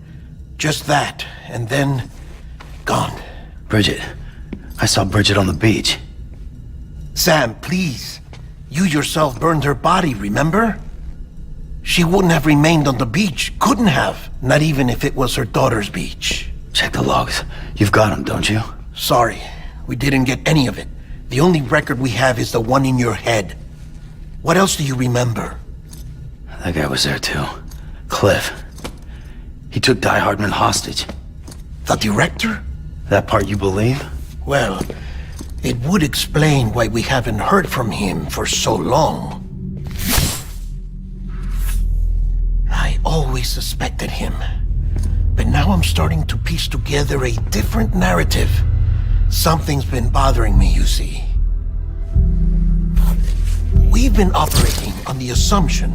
Just that, and then... gone. Bridget. I saw Bridget on the beach. Sam, please. You yourself burned her body, remember? She wouldn't have remained on the beach. Couldn't have. Not even if it was her daughter's beach. Check the logs. You've got them, don't you? Sorry. We didn't get any of it. The only record we have is the one in your head. What else do you remember? That guy was there too. Cliff. He took Die Hardman hostage. The director? That part you believe? Well, it would explain why we haven't heard from him for so long. I always suspected him. But now I'm starting to piece together a different narrative. Something's been bothering me, you see. We've been operating on the assumption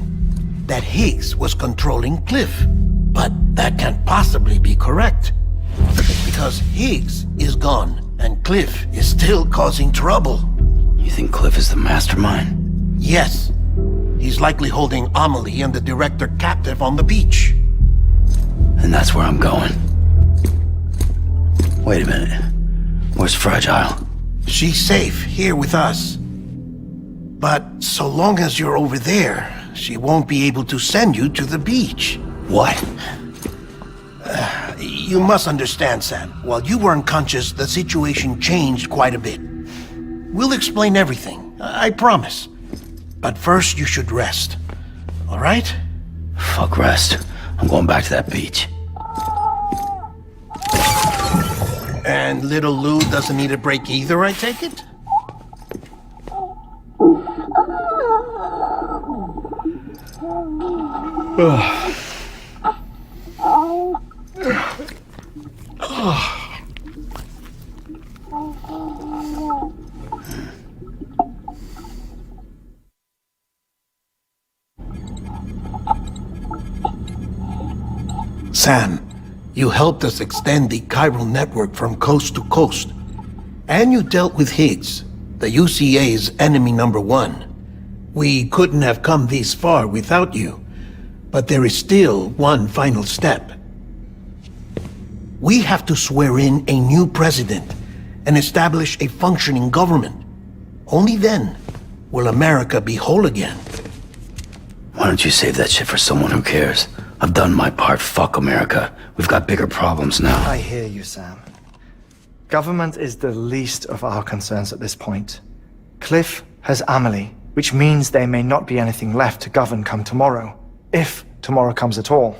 that Higgs was controlling Cliff. But that can't possibly be correct. Because Higgs is gone. And Cliff is still causing trouble. You think Cliff is the mastermind? Yes. He's likely holding Amelie and the director captive on the beach. And that's where I'm going. Wait a minute. Where's Fragile? She's safe here with us. But so long as you're over there, she won't be able to send you to the beach. What? You must understand, Sam. While you were unconscious, the situation changed quite a bit. We'll explain everything, I promise. But first, you should rest. All right? Fuck rest. I'm going back to that beach. And little Lou doesn't need a break either, I take it? Sam, you helped us extend the chiral network from coast to coast. And you dealt with Higgs, the UCA's enemy #1. We couldn't have come this far without you. But there is still one final step. We have to swear in a new president, and establish a functioning government. Only then will America be whole again. Why don't you save that shit for someone who cares? I've done my part. Fuck America. We've got bigger problems now. I hear you, Sam. Government is the least of our concerns at this point. Cliff has Amelie, which means there may not be anything left to govern come tomorrow. If tomorrow comes at all.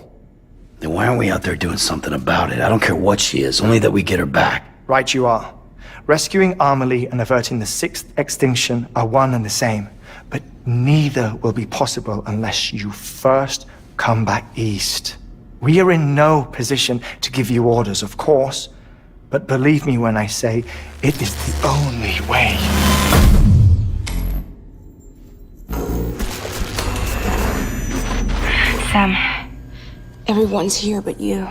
Then why aren't we out there doing something about it? I don't care what she is, only that we get her back. Right you are. Rescuing Amelie and averting the 6th extinction are one and the same. But neither will be possible unless you first come back east. We are in no position to give you orders, of course. But believe me when I say, it is the only way. Sam, everyone's here but you.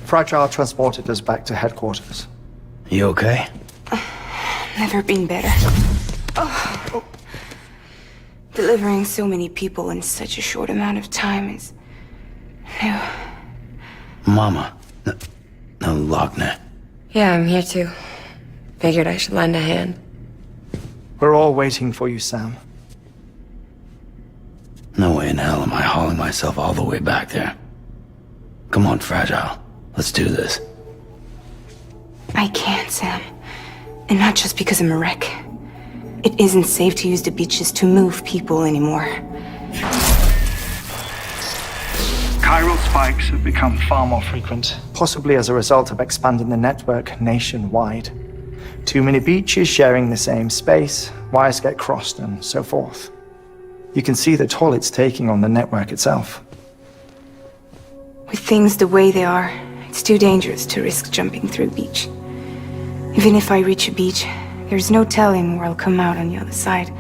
Fragile transported us back to headquarters. You okay? Never been better. Oh. Delivering so many people in such a short amount of time is new. Mama. No, Lochner. Yeah, I'm here too. Figured I should lend a hand. We're all waiting for you, Sam. No way in hell am I hauling myself all the way back there. Come on, Fragile. Let's do this. I can't, Sam. And not just because I'm a wreck. It isn't safe to use the beaches to move people anymore. Chiral spikes have become far more frequent, possibly as a result of expanding the network nationwide. Too many beaches sharing the same space, wires get crossed, and so forth. You can see the toll it's taking on the network itself. With things the way they are, it's too dangerous to risk jumping through a beach. Even if I reach a beach, there's no telling where I'll come out on the other side.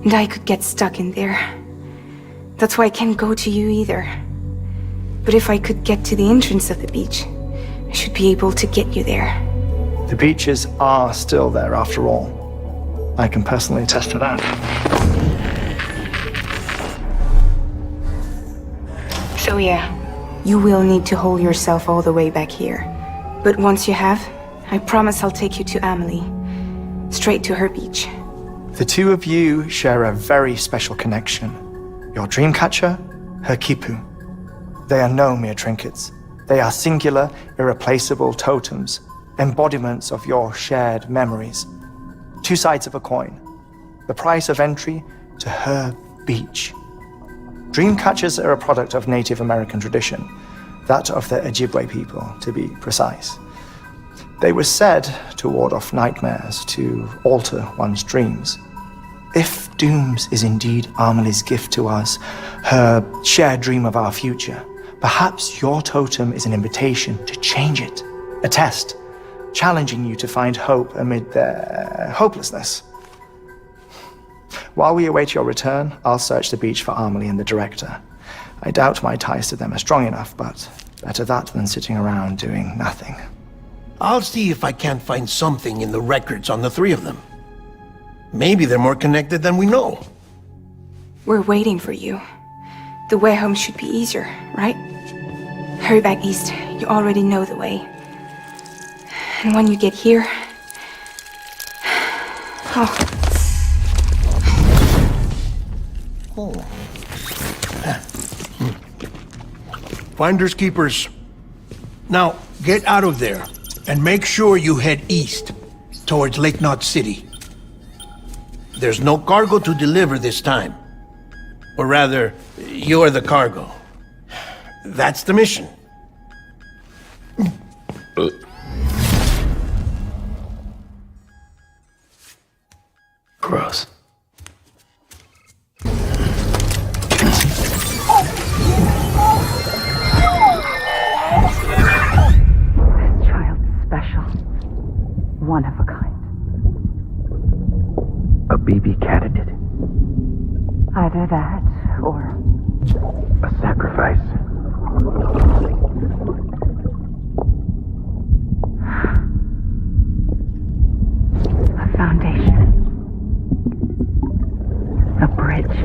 And I could get stuck in there. That's why I can't go to you either. But if I could get to the entrance of the beach, I should be able to get you there. The beaches are still there after all. I can personally attest to that. So yeah, you will need to hold yourself all the way back here. But once you have, I promise I'll take you to Amelie. Straight to her beach. The two of you share a very special connection. Your dreamcatcher, her Kipu. They are no mere trinkets. They are singular, irreplaceable totems, embodiments of your shared memories. Two sides of a coin. The price of entry to her beach. Dreamcatchers are a product of Native American tradition, that of the Ojibwe people, to be precise. They were said to ward off nightmares, to alter one's dreams. If Dooms is indeed Amelie's gift to us, her shared dream of our future, perhaps your totem is an invitation to change it, a test, challenging you to find hope amid their hopelessness. While we await your return, I'll search the beach for Amelie and the director. I doubt my ties to them are strong enough, but better that than sitting around doing nothing. I'll see if I can't find something in the records on the three of them. Maybe they're more connected than we know. We're waiting for you. The way home should be easier, right? Hurry back east. You already know the way. And when you get here... Finders keepers. Now, get out of there. And make sure you head east, towards Lake Knot City. There's no cargo to deliver this time. Or rather, you're the cargo. That's the mission. Gross. One of a kind. A BB candidate? Either that, or... a sacrifice? A foundation. A bridge.